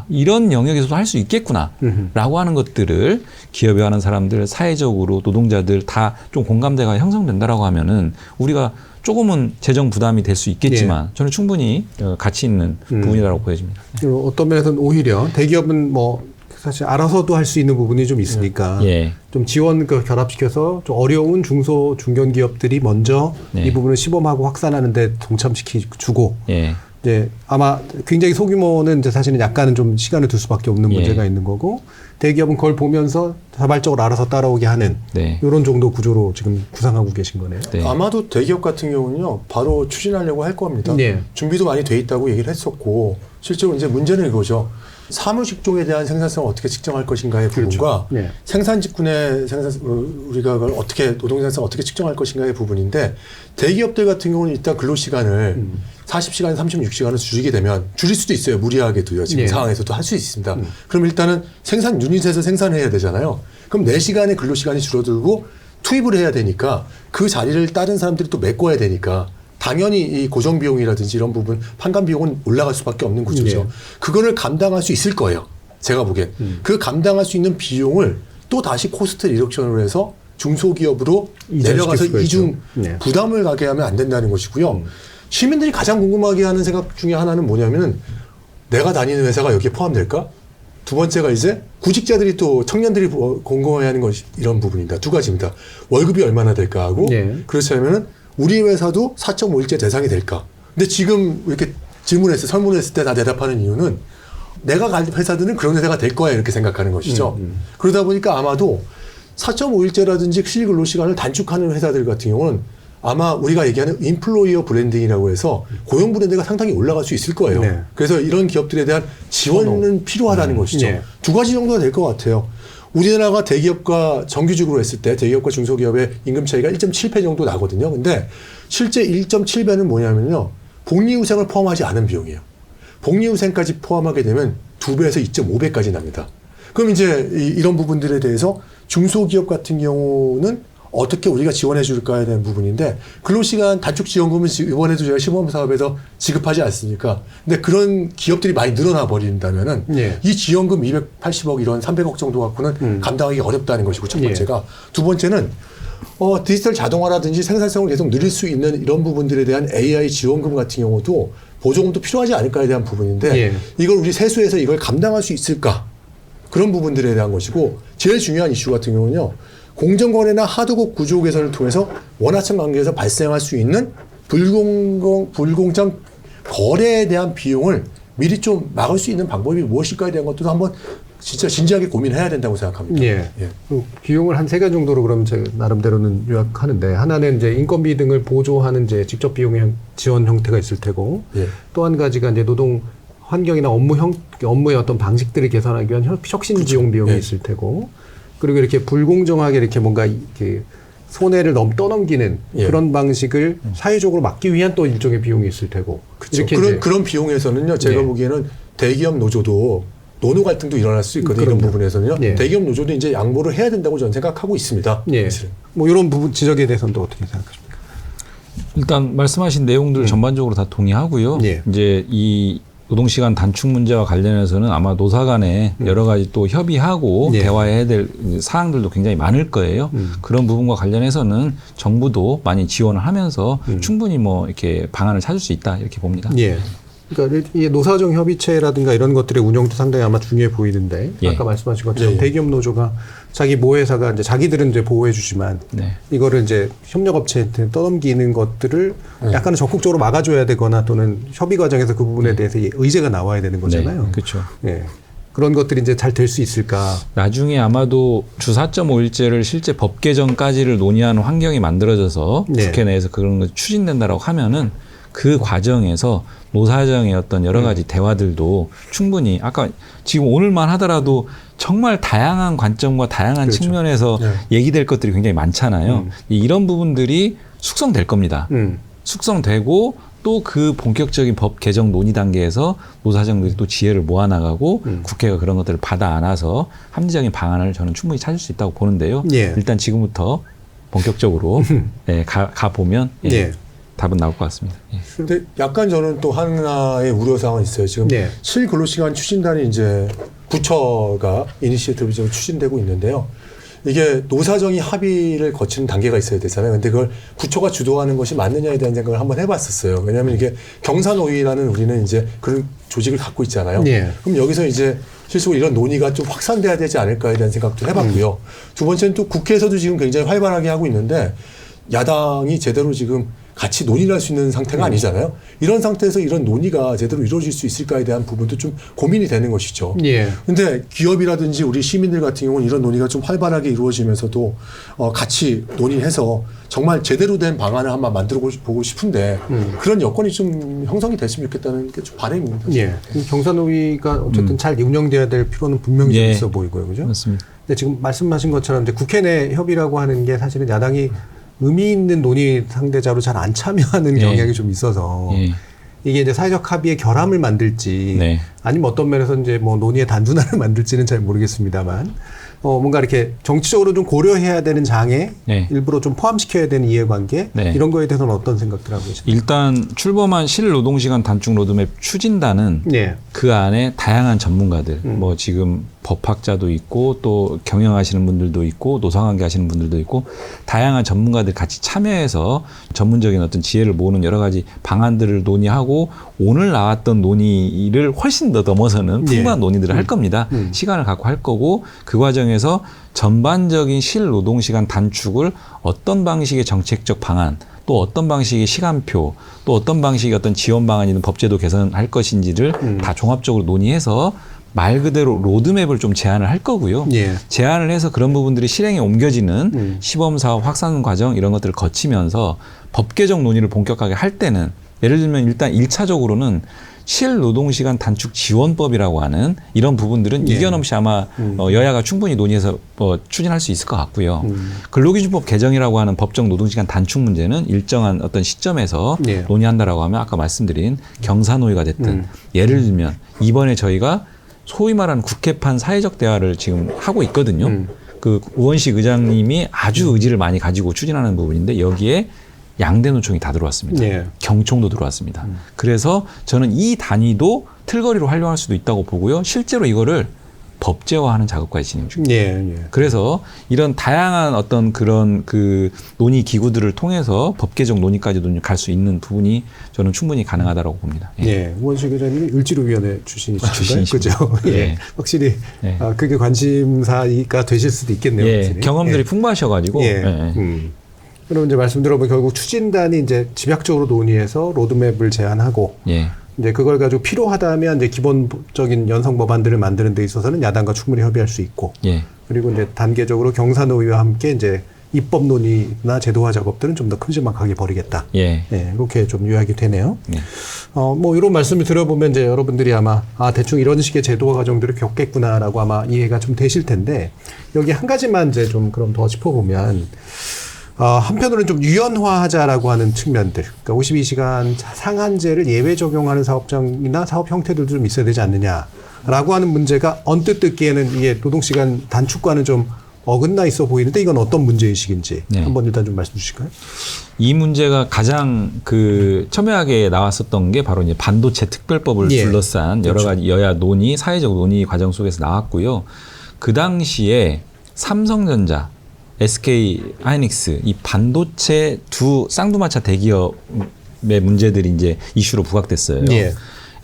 이런 영역에서도 할 수 있겠구나 라고 하는 것들을 기업에 하는 사람들, 사회적으로 노동자들 다 좀 공감대가 형성된다라고 하면은 우리가 조금은 재정 부담이 될 수 있겠지만 저는 충분히 가치 있는 부분이라고 보여집니다. 어떤 면에서는 오히려 대기업은 뭐 사실 알아서도 할 수 있는 부분이 좀 있으니까 예. 좀 지원 결합시켜서 좀 어려운 중소 중견 기업들이 먼저 네. 이 부분을 시범하고 확산하는데 동참시키주고 예. 이제 아마 굉장히 소규모는 이제 사실은 약간은 좀 시간을 둘 수밖에 없는 문제가 있는 거고 대기업은 그걸 보면서 자발적으로 알아서 따라오게 하는 네. 이런 정도 구조로 지금 구상하고 계신 거네요. 네. 아마도 대기업 같은 경우는요, 바로 추진하려고 할 겁니다. 네. 준비도 많이 돼 있다고 얘기를 했었고, 실제로 이제 문제는 이거죠. 사무직종에 대한 생산성을 어떻게 측정할 것인가의 부분과 네. 생산 직군의 우리가 그걸 어떻게 노동 생산성을 어떻게 측정할 것인가의 부분인데, 대기업들 같은 경우는 일단 근로 시간을 40시간, 36시간을 줄이게 되면 줄일 수도 있어요. 무리하게도요. 지금 상황에서도 할 수 있습니다. 그럼 일단은 생산 유닛에서 생산해야 되잖아요. 그럼 4시간의 근로 시간이 줄어들고 투입을 해야 되니까 그 자리를 다른 사람들이 또 메꿔야 되니까 당연히 이 고정 비용이라든지 이런 부분 판관 비용은 올라갈 수밖에 없는 구조죠. 그거를 감당할 수 있을 거예요. 제가 보기엔. 그 감당할 수 있는 비용을 또 다시 코스트 리덕션으로 해서 중소기업으로 내려가서 이중 부담을 가게 하면 안 된다는 것이고요. 시민들이 가장 궁금하게 하는 생각 중에 하나는 뭐냐면 내가 다니는 회사가 여기에 포함될까? 두 번째가 이제 구직자들이 또 청년들이 궁금해하는 것이 이런 부분입니다. 두 가지입니다. 월급이 얼마나 될까 하고 그렇지 않으면 우리 회사도 4.5일제 대상이 될까? 근데 지금 이렇게 질문했을 때 설문했을 때 다 대답하는 이유는 내가 갈 회사들은 그런 회사가 될 거야 이렇게 생각하는 것이죠. 그러다 보니까 아마도 4.5일제라든지 실근로시간을 단축하는 회사들 같은 경우는 아마 우리가 얘기하는 인플로이어 브랜딩이라고 해서 고용 브랜드가 상당히 올라갈 수 있을 거예요. 네. 그래서 이런 기업들에 대한 지원은 필요하다는 것이죠. 네. 두 가지 정도가 될 것 같아요. 우리나라가 대기업과 정규직으로 했을 때 대기업과 중소기업의 임금 차이가 1.7배 정도 나거든요. 근데 실제 1.7배는 뭐냐면요. 복리후생을 포함하지 않은 비용이에요. 복리후생까지 포함하게 되면 2배에서 2.5배까지 납니다. 그럼 이제 이런 부분들에 대해서 중소기업 같은 경우는 어떻게 우리가 지원해 줄까에 대한 부분인데 근로시간 단축 지원금은 이번에도 저희가 시범사업에서 지급하지 않습니까? 근데 그런 기업들이 많이 늘어나 버린다면은 이 지원금 280억 이런 300억 정도 갖고는 감당하기 어렵다는 것이고 첫 번째가 두 번째는 디지털 자동화라든지 생산성을 계속 늘릴 수 있는 이런 부분들에 대한 AI 지원금 같은 경우도 보조금도 필요하지 않을까에 대한 부분인데 이걸 우리 세수해서 이걸 감당할 수 있을까? 그런 부분들에 대한 것이고 제일 중요한 이슈 같은 경우는요. 공정거래나 하드곡 구조 개선을 통해서 원하청 관계에서 발생할 수 있는 불공정 거래에 대한 비용을 미리 좀 막을 수 있는 방법이 무엇일까에 대한 것도 한번 진짜 진지하게 고민해야 된다고 생각합니다. 비용을 한 3가지 정도로 그럼 제가 나름대로는 요약하는데 하나는 이제 인건비 등을 보조하는 이제 직접 비용의 지원 형태가 있을 테고 또 한 가지가 이제 노동 환경이나 업무의 어떤 방식들을 개선하기 위한 혁신 지원 비용이 있을 테고 그리고 이렇게 불공정하게 이렇게 뭔가 이렇게 손해를 떠넘기는 그런 방식을 사회적으로 막기 위한 또 일종의 비용이 있을 테고. 이렇게 그런 비용에서는요, 제가 보기에는 대기업 노조도 노노 갈등도 일어날 수 있거든요. 이런 부분에서는요. 대기업 노조도 이제 양보를 해야 된다고 저는 생각하고 있습니다. 뭐 이런 부분 지적에 대해서는 또 어떻게 생각하십니까? 일단 말씀하신 내용들 전반적으로 다 동의하고요. 이제 이 노동시간 단축 문제와 관련해서는 아마 노사 간에 여러 가지 또 협의하고 대화해야 될 사항들도 굉장히 많을 거예요. 그런 부분과 관련해서는 정부도 많이 지원을 하면서 충분히 뭐 이렇게 방안을 찾을 수 있다 이렇게 봅니다. 그러니까 이 노사정 협의체라든가 이런 것들의 운영도 상당히 아마 중요해 보이는데 아까 말씀하신 것처럼 대기업 노조가 자기 모회사가 이제 자기들은 이제 보호해 주지만 이거를 이제 협력업체한테 떠넘기는 것들을 약간은 적극적으로 막아줘야 되거나 또는 협의 과정에서 그 부분에 대해서 의제가 나와야 되는 거잖아요. 그렇죠. 그런 것들이 이제 잘 될 수 있을까? 나중에 아마도 주 4.5일제를 실제 법 개정까지를 논의하는 환경이 만들어져서 국회 내에서 그런 거 추진된다라고 하면은 그 과정에서 노사정의 어떤 여러 가지 대화들도 충분히 아까 지금 오늘만 하더라도 정말 다양한 관점과 다양한 측면에서 얘기될 것들이 굉장히 많잖아요. 이런 부분들이 숙성될 겁니다. 숙성되고 또 그 본격적인 법 개정 논의 단계에서 노사정들이 또 지혜를 모아나가고 국회가 그런 것들을 받아 안아서 합리적인 방안을 저는 충분히 찾을 수 있다고 보는데요. 일단 지금부터 본격적으로 가보면 답은 나올 것 같습니다. 근데 약간 저는 또 하나의 우려사항은 있어요. 지금 실근로시간 추진단이 이제 부처가 이니시에이티브적으로 추진되고 있는데요. 이게 노사정이 합의를 거치는 단계가 있어야 되잖아요. 근데 그걸 부처가 주도하는 것이 맞느냐에 대한 생각을 한번 해봤었어요. 왜냐하면 이게 경사노위라는 우리는 이제 그런 조직을 갖고 있잖아요. 예. 그럼 여기서 이제 실제로 이런 논의가 좀 확산돼야 되지 않을까에 대한 생각도 해봤고요. 두 번째는 또 국회에서도 지금 굉장히 활발하게 하고 있는데 야당이 제대로 지금 같이 논의를 할 수 있는 상태가 아니잖아요. 이런 상태에서 이런 논의가 제대로 이루어질 수 있을까에 대한 부분도 좀 고민이 되는 것이죠. 예. 근데 기업이라든지 우리 시민들 같은 경우는 이런 논의가 좀 활발하게 이루어지면서도 같이 논의해서 정말 제대로 된 방안을 한번 만들어 보고 싶은데 그런 여건이 좀 형성이 됐으면 좋겠다는 게 좀 바람입니다. 예. 경사노위가 어쨌든 잘 운영돼야 될 필요는 분명히 좀 예. 있어 보이고요. 그죠? 맞습니다. 근데 지금 말씀하신 것처럼 이제 국회 내 협의라고 하는 게 사실은 야당이 의미 있는 논의 상대자로 잘 안 참여하는 예. 경향이 좀 있어서 예. 이게 이제 사회적 합의의 결함을 만들지 네. 아니면 어떤 면에서 이제 뭐 논의의 단순화를 만들지는 잘 모르겠습니다만 뭔가 이렇게 정치적으로 좀 고려해야 되는 장애 네. 일부러 좀 포함시켜야 되는 이해관계 네. 이런 거에 대해서는 어떤 생각들 하고 계십니까? 일단 출범한 실노동시간 단축 로드맵 추진단은 예. 그 안에 다양한 전문가들, 뭐 지금 법학자도 있고 또 경영하시는 분들도 있고 노사관계 하시는 분들도 있고 다양한 전문가들 같이 참여해서 전문적인 어떤 지혜를 모으는 여러 가지 방안들을 논의하고 오늘 나왔던 논의를 훨씬 더 넘어서는 풍부한 예. 논의들을 할 겁니다. 시간을 갖고 할 거고 그 과정에서 전반적인 실노동시간 단축을 어떤 방식의 정책적 방안 또 어떤 방식의 시간표 또 어떤 방식의 어떤 지원 방안이든 법제도 개선할 것인지를 다 종합적으로 논의해서 말 그대로 로드맵을 좀 제안을 할 거고요. 예. 제안을 해서 그런 부분들이 실행에 옮겨지는 시범사업 확산 과정 이런 것들을 거치면서 법 개정 논의를 본격하게 할 때는 예를 들면 일단 1차적으로는 실노동시간 단축 지원법이라고 하는 이런 부분들은 예. 이견 없이 아마 여야가 충분히 논의해서 추진할 수 있을 것 같고요. 근로기준법 개정이라고 하는 법정 노동시간 단축 문제는 일정한 어떤 시점에서 예. 논의한다라고 하면 아까 말씀드린 경사노위가 됐든 예를 들면 이번에 저희가 소위 말하는 국회판 사회적 대화를 지금 하고 있거든요. 그 우원식 의장님이 아주 의지를 많이 가지고 추진하는 부분인데 여기에 양대 노총이 다 들어왔습니다. 예. 경총도 들어왔습니다. 그래서 저는 이 단위도 틀거리로 활용할 수도 있다고 보고요. 실제로 이거를 법제화하는 작업까지 진행 중입니다. 예. 예. 그래서 이런 다양한 어떤 그런 그 논의 기구들을 통해서 법 개정 논의까지도 갈 수 있는 부분이 저는 충분히 가능하다고 봅니다. 예. 예, 우원식 의장님이 을지로위원회 출신이시죠? 그죠? 예. 예. 확실히 예. 그게 관심사가 되실 수도 있겠네요. 예. 확실히. 경험들이 예. 풍부하셔가지고. 예. 예. 그럼 이제 말씀 들어보면 결국 추진단이 이제 집약적으로 논의해서 로드맵을 제안하고 예. 이제 그걸 가지고 필요하다면 이제 기본적인 연성 법안들을 만드는 데 있어서는 야당과 충분히 협의할 수 있고 예. 그리고 이제 단계적으로 경사노위와 함께 이제 입법 논의나 제도화 작업들은 좀 더 큼지막하게 벌이겠다. 예. 예, 이렇게 좀 요약이 되네요. 네. 뭐 이런 말씀을 들어보면 이제 여러분들이 아마 대충 이런 식의 제도화 과정들을 겪겠구나라고 아마 이해가 좀 되실 텐데 여기 한 가지만 이제 좀 그럼 더 짚어보면 한편으로는 좀 유연화하자라고 하는 측면들, 그러니까 52시간 상한제를 예외 적용하는 사업장이나 사업 형태들도 좀 있어야 되지 않느냐라고 하는 문제가 언뜻 듣기에는 이게 노동시간 단축과는 좀 어긋나 있어 보이는데 이건 어떤 문제의식인지 네. 한번 일단 좀 말씀 주실까요? 이 문제가 가장 그 첨예하게 나왔었던 게 바로 이제 반도체 특별법을 예. 둘러싼 여러 그렇죠. 가지 여야 논의, 사회적 논의 과정 속에서 나왔고요. 그 당시에 삼성전자, SK 하이닉스 이 반도체 두 쌍두마차 대기업의 문제들이 이제 이슈로 부각됐어요. 예.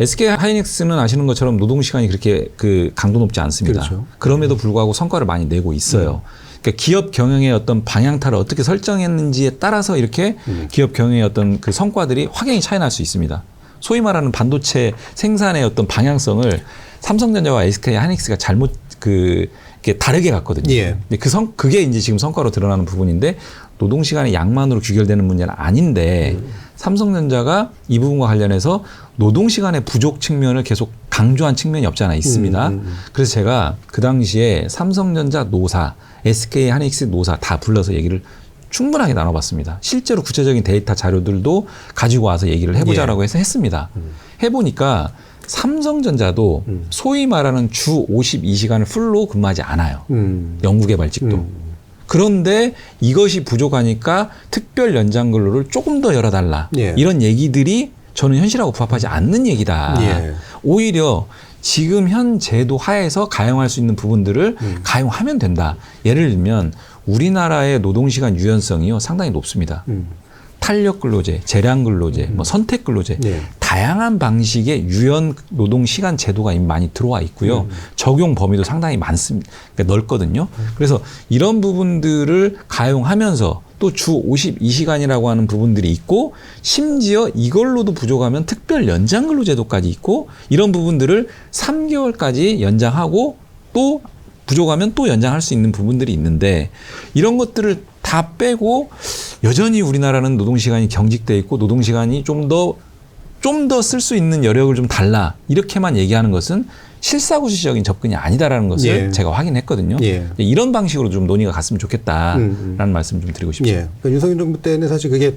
SK 하이닉스는 아시는 것처럼 노동 시간이 그렇게 그 강도 높지 않습니다. 그렇죠. 그럼에도 불구하고 성과를 많이 내고 있어요. 그러니까 기업 경영의 어떤 방향타를 어떻게 설정했는지에 따라서 이렇게 기업 경영의 어떤 그 성과들이 확연히 차이 날 수 있습니다. 소위 말하는 반도체 생산의 어떤 방향성을 삼성전자와 SK 하이닉스가 잘못 이렇게 다르게 갔거든요. 예. 근데 그게 이제 지금 성과로 드러나는 부분인데 노동 시간의 양만으로 규결되는 문제는 아닌데 삼성전자가 이 부분과 관련해서 노동 시간의 부족 측면을 계속 강조한 측면이 없지 않아 있습니다. 그래서 제가 그 당시에 삼성전자 노사, SK 하이닉스 노사 다 불러서 얘기를 충분하게 나눠봤습니다. 실제로 구체적인 데이터 자료들도 가지고 와서 얘기를 해보자라고 해서 했습니다. 해보니까 삼성전자도 소위 말하는 주 52시간을 풀로 근무하지 않아요. 연구개발직도. 그런데 이것이 부족하니까 특별 연장 근로를 조금 더 열어달라. 예. 이런 얘기들이 저는 현실하고 부합하지 않는 얘기다. 예. 오히려 지금 현 제도 하에서 가용할 수 있는 부분들을 가용하면 된다. 예를 들면 우리나라의 노동시간 유연성이요 상당히 높습니다. 탄력근로제, 재량근로제, 뭐 선택근로제 네. 다양한 방식의 유연 노동시간 제도가 이미 많이 들어와 있고요. 적용 범위도 상당히 많습니다. 그러니까 넓거든요. 그래서 이런 부분들을 가용하면서 또 주 52시간이라고 하는 부분들이 있고 심지어 이걸로도 부족하면 특별 연장근로제도까지 있고 이런 부분들을 3개월까지 연장하고 또 부족하면 또 연장할 수 있는 부분들이 있는데 이런 것들을 다 빼고 여전히 우리나라는 노동시간이 경직돼 있고 노동시간이 좀 더 쓸 수 있는 여력을 좀 달라 이렇게만 얘기하는 것은 실사구시적인 접근이 아니다라는 것을 예. 제가 확인했거든요. 예. 이런 방식으로 좀 논의가 갔으면 좋겠다라는 말씀 좀 드리고 싶습니다. 예. 그러니까 윤석열 정부 때는 사실 그게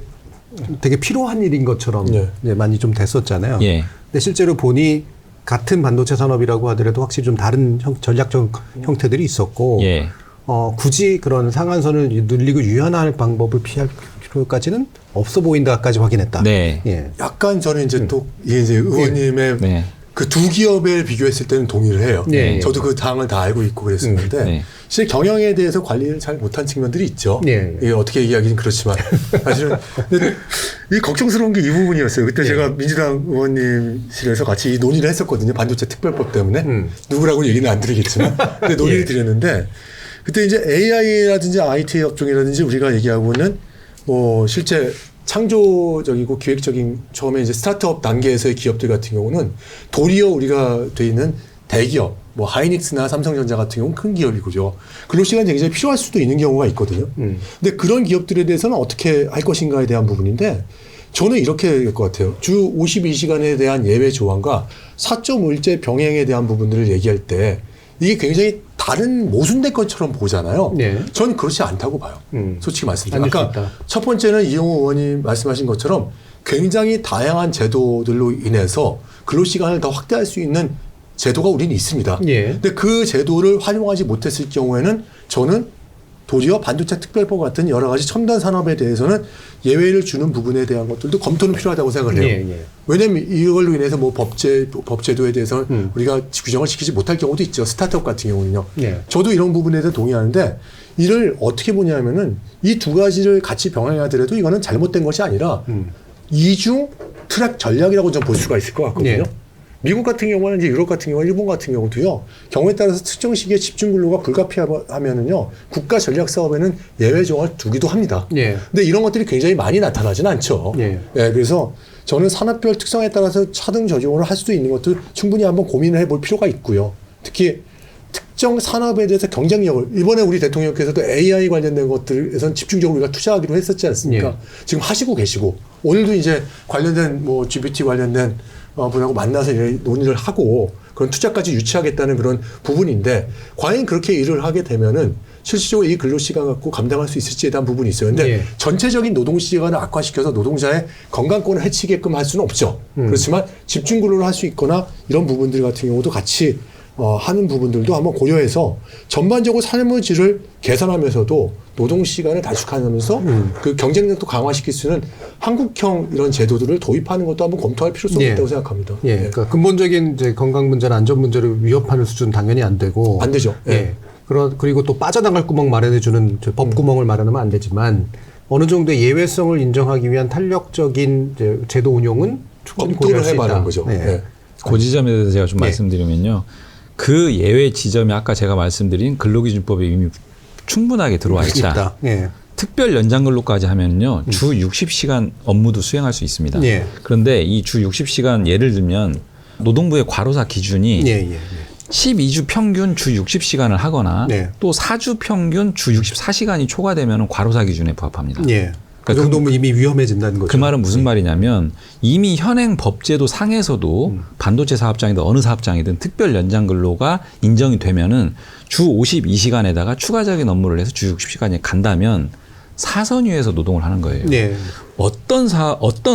되게 필요한 일인 것처럼 예. 예, 많이 좀 됐었잖아요. 예. 근데 실제로 보니 같은 반도체 산업이라고 하더라도 확실히 좀 다른 전략적 형태들이 있었고 예. 굳이 그런 상한선을 늘리고 유연할 방법을 피할 필요까지는 없어 보인다까지 확인했다. 네. 예. 약간 저는 이제 또 이게 이제 의원님의 네. 그 두 기업을 비교했을 때는 동의를 해요. 네. 저도 그 당을 다 알고 있고 그랬었는데 네. 사실 경영에 대해서 관리를 잘 못한 측면들이 있죠. 네. 이게 어떻게 얘기하기는 그렇지만 사실은 근데 이 걱정스러운 게 이 부분이었어요. 그때 제가 민주당 의원님실에서 같이 이 논의를 했었거든요. 반도체 특별법 때문에 누구라고 얘기는 안 드리겠지만 근데 논의를 드렸는데 그때 이제 AI라든지 IT 업종이라든지 우리가 얘기하고는 뭐 실제 창조적이고 기획적인 처음에 이제 스타트업 단계에서의 기업들 같은 경우는 도리어 우리가 돼 있는 대기업, 뭐 하이닉스나 삼성전자 같은 경우는 큰 기업이고요. 근로시간이 굉장히 필요할 수도 있는 경우가 있거든요. 근데 그런 기업들에 대해서는 어떻게 할 것인가에 대한 부분인데 저는 이렇게 될 것 같아요. 주 52시간에 대한 예외 조항과 4.5일제 병행에 대한 부분들을 얘기할 때 이게 굉장히 다른 모순된 것처럼 보잖아요. 네. 전 그렇지 않다고 봐요. 솔직히 말씀드리면. 아닐 수 아까 있다. 첫 번째는 이용호 의원님 말씀하신 것처럼 굉장히 다양한 제도들로 인해서 근로시간을 더 확대할 수 있는 제도가 우리는 있습니다. 예. 근데 그 제도를 활용하지 못했을 경우에는 저는 도리어 반도체 특별법 같은 여러 가지 첨단 산업에 대해서는 예외를 주는 부분에 대한 것들도 검토는 필요하다고 생각을 해요. 예, 예. 왜냐하면 이걸로 인해서 뭐 법제도에 대해서는 우리가 규정을 지키지 못할 경우도 있죠. 스타트업 같은 경우는요. 예. 저도 이런 부분에 대해서 동의하는데 이를 어떻게 보냐면은 이 두 가지를 같이 병행하더라도 이거는 잘못된 것이 아니라 이중 트랙 전략이라고 좀 볼 수가 있을 것 같거든요. 예. 미국 같은 경우는 이제 유럽 같은 경우, 일본 같은 경우도요. 경우에 따라서 특정 시기에 집중 근로가 불가피하면은요. 국가 전략 사업에는 예외 조항을 두기도 합니다. 예. 근데 이런 것들이 굉장히 많이 나타나지는 않죠. 예. 예, 그래서 저는 산업별 특성에 따라서 차등 적용을 할 수도 있는 것들 충분히 한번 고민을 해볼 필요가 있고요. 특히 특정 산업에 대해서 경쟁력을 이번에 우리 대통령께서도 AI 관련된 것들에선 집중적으로 우리가 투자하기로 했었지 않습니까? 예. 지금 하시고 계시고 오늘도 이제 관련된 뭐 GPT 관련된 분하고 만나서 논의를 하고 그런 투자까지 유치하겠다는 그런 부분인데 과연 그렇게 일을 하게 되면은 실질적으로 이 근로시간 갖고 감당할 수 있을지에 대한 부분이 있어요. 근데 예. 전체적인 노동시간을 악화시켜서 노동자의 건강권을 해치게끔 할 수는 없죠. 그렇지만 집중 근로를 할 수 있거나 이런 부분들 같은 경우도 같이 하는 부분들도 한번 고려해서 전반적으로 삶의 질을 개선하면서도 노동시간을 단축하면서 그 경쟁력도 강화시킬 수 있는 한국형 이런 제도들을 도입하는 것도 한번 검토할 필요성이 예. 있다고 생각합니다. 예. 그러니까 근본적인 이제 건강 문제나 안전 문제를 위협하는 수준은 당연히 안 되고. 안 되죠. 예. 예. 그리고 또 빠져나갈 구멍 마련해주는 법 구멍을 마련하면 안 되지만 어느 정도의 예외성을 인정하기 위한 탄력적인 이제 제도 운용은 충분히 고려할 검토를 수 있다. 해봐는 거죠. 예. 예. 그 지점에 대해서 제가 좀 예. 말씀드리면요. 그 예외 지점이 아까 제가 말씀드린 근로기준법에 이미 충분하게 들어와 있다. 있다. 예. 특별 연장 근로까지 하면요. 주 60시간 업무도 수행할 수 있습니다. 예. 그런데 이 주 60시간 예를 들면 노동부의 과로사 기준이 예, 예, 예. 12주 평균 주 60시간을 하거나 네. 또 4주 평균 주 64시간이 초과되면 과로사 기준에 부합합니다. 예. 그 그러니까 정도면 이미 위험해진다는 거죠. 그 말은 무슨 말이냐면 이미 현행 법제도 상에서도 반도체 사업장이든 어느 사업장이든 특별 연장 근로가 인정이 되면은 주 52시간에다가 추가적인 업무를 해서 주 60시간이 간다면 사선위에서 노동을 하는 거예요. 네. 어떤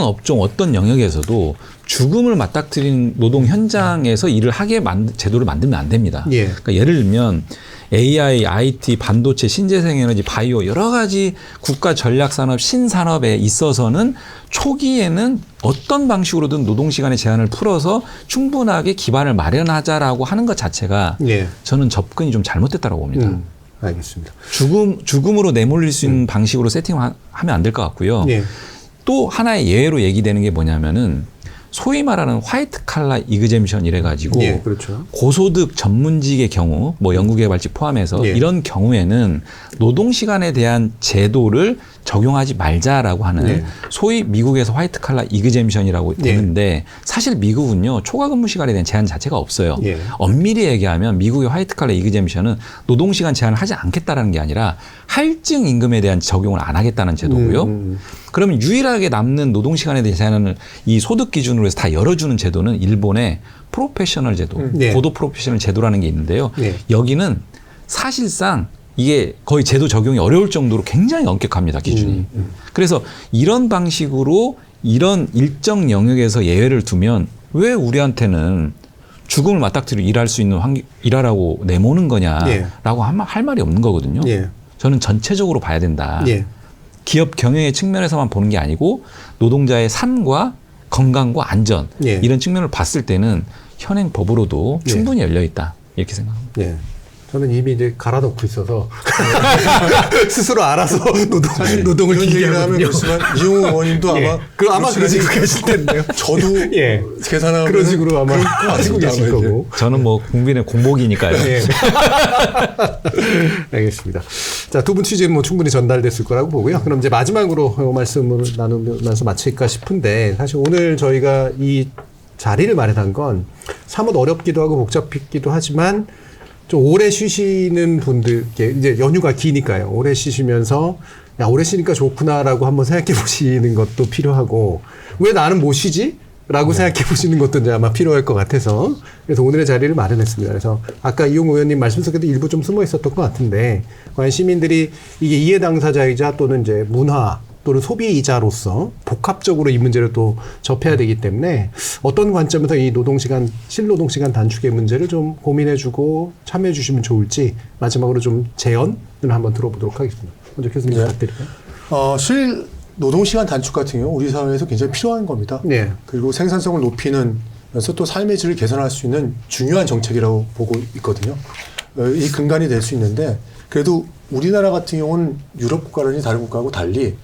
업종, 어떤 영역에서도 죽음을 맞닥뜨리는 노동 현장에서 일을 하게 제도를 만들면 안 됩니다. 예. 그러니까 예를 들면 AI, IT, 반도체, 신재생에너지, 바이오 여러 가지 국가 전략산업, 신산업에 있어서는 초기에는 어떤 방식으로든 노동시간의 제한을 풀어서 충분하게 기반을 마련하자라고 하는 것 자체가 예. 저는 접근이 좀 잘못됐다고 봅니다. 알겠습니다. 죽음으로 내몰릴 수 있는 방식으로 세팅하면 안 될 것 같고요. 예. 또 하나의 예외로 얘기되는 게 뭐냐면은 소위 말하는 화이트 칼라 이그젬션 이래가지고 예, 그렇죠. 고소득 전문직의 경우 뭐 연구개발직 포함해서 예. 이런 경우에는 노동시간에 대한 제도를 적용하지 말자라고 하는 예. 소위 미국에서 화이트 칼라 이그젬션이라고 예. 되는데 사실 미국은요 초과 근무 시간에 대한 제한 자체가 없어요. 예. 엄밀히 얘기하면 미국의 화이트 칼라 이그젬션은 노동시간 제한을 하지 않겠다라는 게 아니라 할증 임금에 대한 적용을 안 하겠다는 제도고요. 그러면 유일하게 남는 노동시간에 대한 제한을 이 소득 기준으로 해서 다 열어주는 제도는 일본의 프로페셔널 제도, 네. 고도 프로페셔널 제도라는 게 있는데요. 네. 여기는 사실상 이게 거의 제도 적용이 어려울 정도로 굉장히 엄격합니다, 기준이. 그래서 이런 방식으로 이런 일정 영역에서 예외를 두면 왜 우리한테는 죽음을 맞닥뜨리고 일할 수 있는 일하라고 내모는 거냐라고 예. 할 말이 없는 거거든요. 예. 저는 전체적으로 봐야 된다. 예. 기업 경영의 측면에서만 보는 게 아니고 노동자의 삶과 건강과 안전 예. 이런 측면을 봤을 때는 현행 법으로도 예. 충분히 열려 있다 이렇게 생각합니다. 예. 저는 이미 이제 갈아놓고 있어서 스스로 알아서 노동을 이런 얘기를 하면 기계하거든요. 그렇지만 이용호 의원님도 예. 아마 아마 그러시고 계실 텐데요. 저도 예. 계산하면 그런 식으로 아마 그럴 것 하시고 같습니다, 계실 아마 이제. 거고. 저는 뭐 국민의 공복이니까요. 예. 알겠습니다. 자, 두 분 취지는 뭐 충분히 전달됐을 거라고 보고요. 그럼 이제 마지막으로 말씀을 나누면서 마칠까 싶은데 사실 오늘 저희가 이 자리를 마련한 건 사뭇 어렵기도 하고 복잡하기도 하지만 좀 오래 쉬시는 분들께 이제 연휴가 기니까요. 오래 쉬시면서 야, 오래 쉬니까 좋구나라고 한번 생각해 보시는 것도 필요하고 왜 나는 못 쉬지? 라고 생각해 보시는 것도 이제 아마 필요할 것 같아서 그래서 오늘의 자리를 마련했습니다. 그래서 아까 이용호 의원님 말씀 속에도 일부 좀 숨어 있었던 것 같은데 과연 시민들이 이게 이해 당사자이자 또는 이제 문화 또는 소비이자로서 복합적으로 이 문제를 또 접해야 되기 때문에 어떤 관점에서 이 노동시간, 실노동시간 단축의 문제를 좀 고민해주고 참여해 주시면 좋을지 마지막으로 좀 제언을 한번 들어보도록 하겠습니다. 먼저 교수님 네. 부탁드릴까요? 실 노동시간 단축 같은 경우 우리 사회에서 굉장히 필요한 겁니다. 네. 그리고 생산성을 높이면서 또 삶의 질을 개선할 수 있는 중요한 정책이라고 보고 있거든요. 이 근간이 될 수 있는데 그래도 우리나라 같은 경우는 유럽 국가라든지 다른 국가하고 달리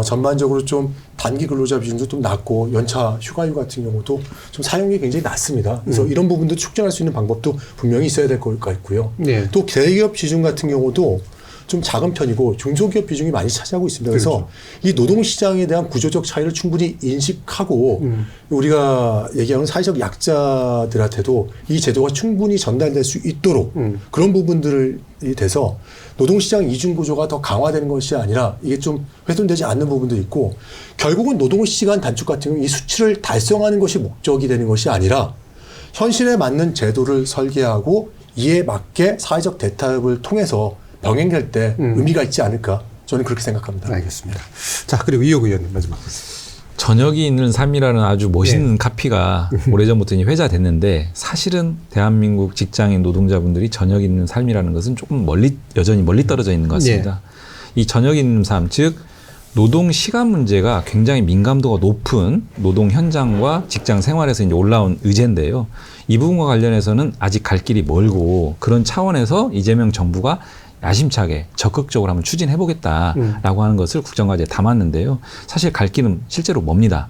전반적으로 좀 단기 근로자 비중도 좀 낮고 연차 휴가일 같은 경우도 좀 사용이 굉장히 낮습니다. 그래서 이런 부분도 축전할 수 있는 방법도 분명히 있어야 될 것 같고요. 네. 또 대기업 비중 같은 경우도 좀 작은 편이고 중소기업 비중이 많이 차지하고 있습니다. 그래서 그렇죠. 이 노동시장에 대한 구조적 차이를 충분히 인식하고 우리가 얘기하는 사회적 약자들한테도 이 제도가 충분히 전달될 수 있도록 그런 부분들이 돼서 노동시장 이중구조가 더 강화되는 것이 아니라 이게 좀 훼손되지 않는 부분도 있고 결국은 노동시간 단축 같은 경우 이 수치를 달성하는 것이 목적이 되는 것이 아니라 현실에 맞는 제도를 설계하고 이에 맞게 사회적 대타협을 통해서 병행될 때 의미가 있지 않을까 저는 그렇게 생각합니다. 알겠습니다. 자, 그리고 이용 의원님 마지막. 저녁이 있는 삶이라는 아주 멋있는 카피가 오래전부터 이제 회자됐는데 사실은 대한민국 직장인 노동자분들이 저녁이 있는 삶이라는 것은 조금 여전히 멀리 떨어져 있는 것 같습니다. 이 저녁이 있는 삶, 즉 노동 시간 문제가 굉장히 민감도가 높은 노동 현장과 직장 생활에서 이제 올라온 의제인데요. 이 부분과 관련해서는 아직 갈 길이 멀고 그런 차원에서 이재명 정부가 야심차게 적극적으로 한번 추진해보겠다라고 하는 것을 국정과제에 담았는데요. 사실 갈 길은 실제로 멉니다.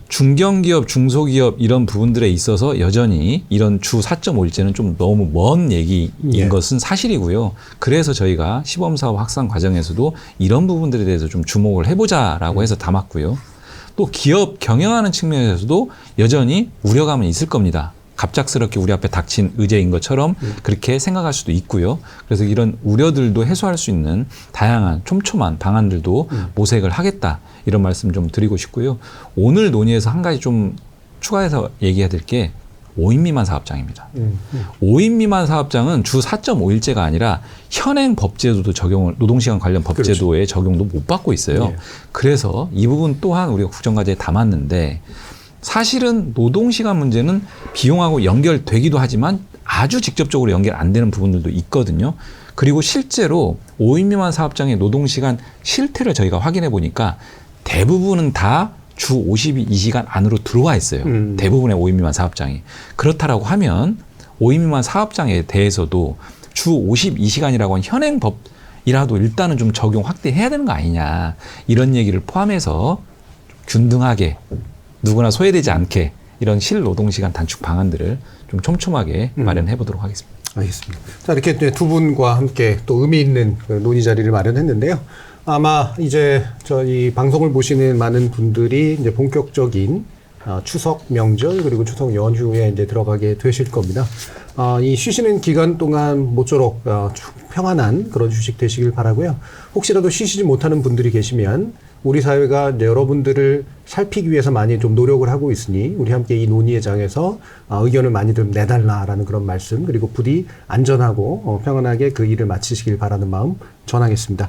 중견기업, 중소기업 이런 부분들에 있어서 여전히 이런 주 4.5일제는 좀 너무 먼 얘기인 것은 사실이고요. 그래서 저희가 시범사업 확산 과정에서도 이런 부분들에 대해서 좀 주목을 해보자라고 해서 담았고요. 또 기업 경영하는 측면에서도 여전히 우려감은 있을 겁니다. 갑작스럽게 우리 앞에 닥친 의제인 것처럼 그렇게 생각할 수도 있고요. 그래서 이런 우려들도 해소할 수 있는 다양한 촘촘한 방안들도 모색을 하겠다. 이런 말씀 좀 드리고 싶고요. 오늘 논의에서 한 가지 좀 추가해서 얘기해야 될 게 5인 미만 사업장입니다. 5인 미만 사업장은 주 4.5일제가 아니라 현행 법제도도 적용을, 노동시간 관련 법제도의 적용도 못 받고 있어요. 예. 그래서 이 부분 또한 우리가 국정과제에 담았는데, 사실은 노동시간 문제는 비용하고 연결되기도 하지만 아주 직접적으로 연결 안 되는 부분들도 있거든요. 그리고 실제로 5인 미만 사업장의 노동시간 실태를 저희가 확인해 보니까 대부분은 다 주 52시간 안으로 들어와 있어요. 대부분의 5인 미만 사업장이. 그렇다라고 하면 5인 미만 사업장에 대해서도 주 52시간이라고 하는 현행 법이라도 일단은 좀 적용 확대해야 되는 거 아니냐. 이런 얘기를 포함해서 균등하게 누구나 소외되지 않게 이런 실노동시간 단축 방안들을 좀 촘촘하게 마련해 보도록 하겠습니다. 알겠습니다. 자, 이렇게 두 분과 함께 또 의미 있는 논의 자리를 마련했는데요. 아마 이제 저희 방송을 보시는 많은 분들이 이제 본격적인 추석 명절 그리고 추석 연휴에 이제 들어가게 되실 겁니다. 이 쉬시는 기간 동안 모쪼록 평안한 그런 휴식 되시길 바라고요. 혹시라도 쉬시지 못하는 분들이 계시면 우리 사회가 이제 여러분들을 살피기 위해서 많이 좀 노력을 하고 있으니 우리 함께 이 논의의 장에서 의견을 많이 좀 내달라라는 그런 말씀, 그리고 부디 안전하고 평안하게 그 일을 마치시길 바라는 마음 전하겠습니다.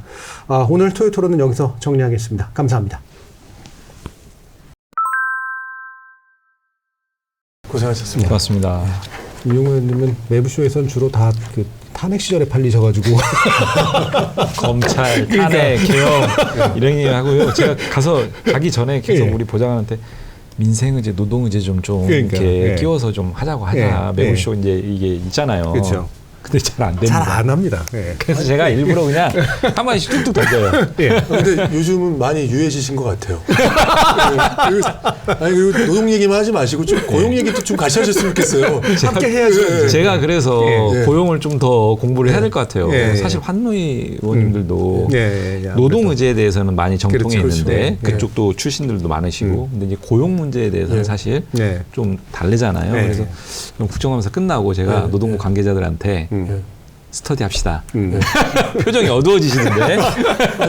오늘 토요 토론은 여기서 정리하겠습니다. 감사합니다. 고생하셨습니다. 고맙습니다. 이용호 의원님은 매부쇼에서는 주로 다 그 탄핵 시절에 팔리셔가지고 검찰, 탄핵, 개혁 이런 얘기 하고요. 제가 가기 전에 계속 우리 보좌관한테 민생의제, 노동의제 좀 이렇게 끼워서 좀 하자고 하자. 매부쇼 이제 이게 있잖아요. 그렇죠. 근데 잘 안 됩니다. 잘 안 합니다. 그래서 제가 일부러 그냥 한 마디씩 툭툭 던져요. 근데 요즘은 많이 유해지신 것 같아요. 그리고 노동 얘기만 하지 마시고 좀 고용 얘기도 좀 같이 하셨으면 좋겠어요. 함께 해야죠. 제가 그래서 고용을 좀 더 공부를 해야 될 것 같아요. 사실 환노위 의원님들도 노동의제에 대해서는 많이 정통해 있는데 그쪽도 출신들도 많으시고 근데 이제 고용 문제에 대해서는 사실 좀 다르잖아요. 그래서 국정감사 끝나고 제가 노동부 관계자들한테 스터디 합시다. 표정이 어두워지시는데.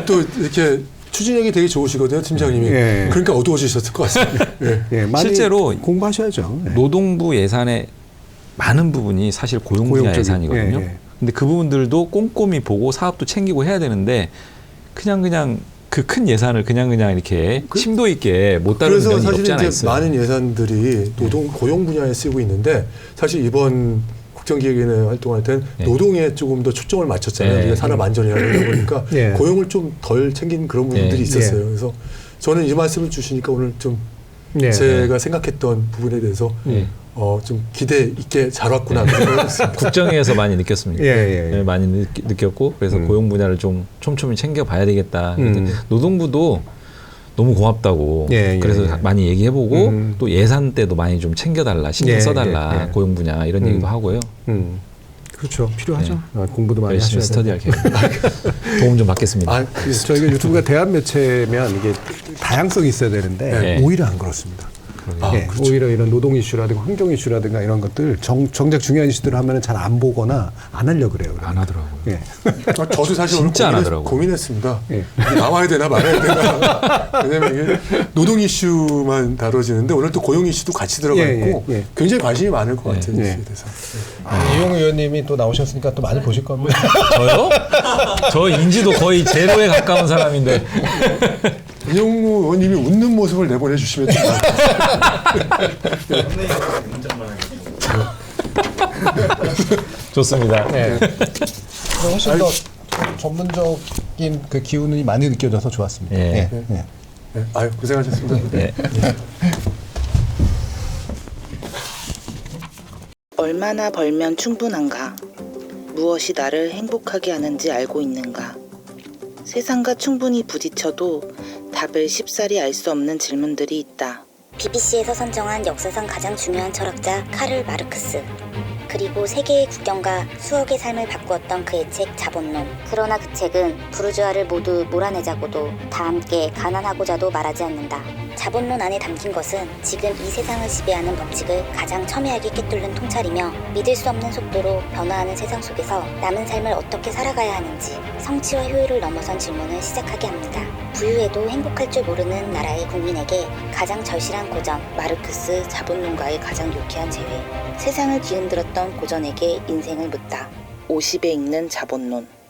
또 이렇게 추진력이 되게 좋으시거든요, 팀장님이. 그러니까 어두워지셨을 것 같습니다. 많이 실제로 공부하셔야죠. 노동부 예산의 많은 부분이 사실 고용 분야 예산이거든요. 근데 그 부분들도 꼼꼼히 보고 사업도 챙기고 해야 되는데 그냥 그 큰 예산을 그냥 이렇게 심도 있게 못 다루는 면이 없지 않아 있어요. 그래서 사실 이제 많은 예산들이 고용 분야에 쓰이고 있는데 사실 이번 국정기획위원회 활동할 때는 노동에 조금 더 초점을 맞췄잖아요. 우리가 산업 안전이라고 보니까 고용을 좀 덜 챙긴 그런 부분들이 있었어요. 그래서 저는 이 말씀을 주시니까 오늘 좀 제가 생각했던 부분에 대해서 좀 기대 있게 잘 왔구나. 국정에서 많이 느꼈습니다. 많이 느꼈고 그래서 고용 분야를 좀 촘촘히 챙겨봐야 되겠다. 노동부도 너무 고맙다고 그래서 많이 얘기해보고 또 예산 때도 많이 좀 챙겨달라, 신경 써달라, 고용 분야 이런 얘기도 하고요. 그렇죠. 필요하죠. 공부도 많이 하셔야 스터디할게요. 도움 좀 받겠습니다. 그래서 저희가 유튜브가 대한 매체면 이게 다양성이 있어야 되는데 오히려 안 그렇습니다. 그렇죠. 오히려 이런 노동 이슈라든가 환경 이슈라든가 이런 것들 정작 중요한 이슈들을 하면 잘 안 보거나 안 하려고 그래요. 안 하더라고요. 저도 사실 진짜 안 하더라고요. 고민했습니다. 나와야 되나 말아야 되나. 왜냐면 이게 노동 이슈만 다뤄지는데 오늘 또 고용 이슈도 같이 들어가 있고 굉장히 관심이 많을 것 같아요. 이슈에 대해서. 이용호 의원님이 또 나오셨으니까 또 많이 보실 겁니다. 저요? 저 인지도 거의 제로에 가까운 사람인데. 이용호 의원님이 웃는 모습을 내보내주시면 좀 좋습니다. 훨씬 더 전문적인 그 기운이 많이 느껴져서 좋았습니다. 아유, 고생하셨습니다. 얼마나 벌면 충분한가? 무엇이 나를 행복하게 하는지 알고 있는가? 세상과 충분히 부딪혀도 답을 쉽사리 알 수 없는 질문들이 있다. BBC에서 선정한 역사상 가장 중요한 철학자 카를 마르크스. 그리고 세계의 국경과 수억의 삶을 바꾸었던 그의 책 자본론. 그러나 그 책은 부르주아를 모두 몰아내자고도 다 함께 가난하고자도 말하지 않는다. 자본론 안에 담긴 것은 지금 이 세상을 지배하는 법칙을 가장 첨예하게 꿰뚫는 통찰이며 믿을 수 없는 속도로 변화하는 세상 속에서 남은 삶을 어떻게 살아가야 하는지 성취와 효율을 넘어선 질문을 시작하게 합니다. 부유해도 행복할 줄 모르는 나라의 국민에게 가장 절실한 고전, 마르크스 자본론가의 가장 유쾌한 재회. 세상을 뒤흔들었던 고전에게 인생을 묻다. 50에 읽는 자본론.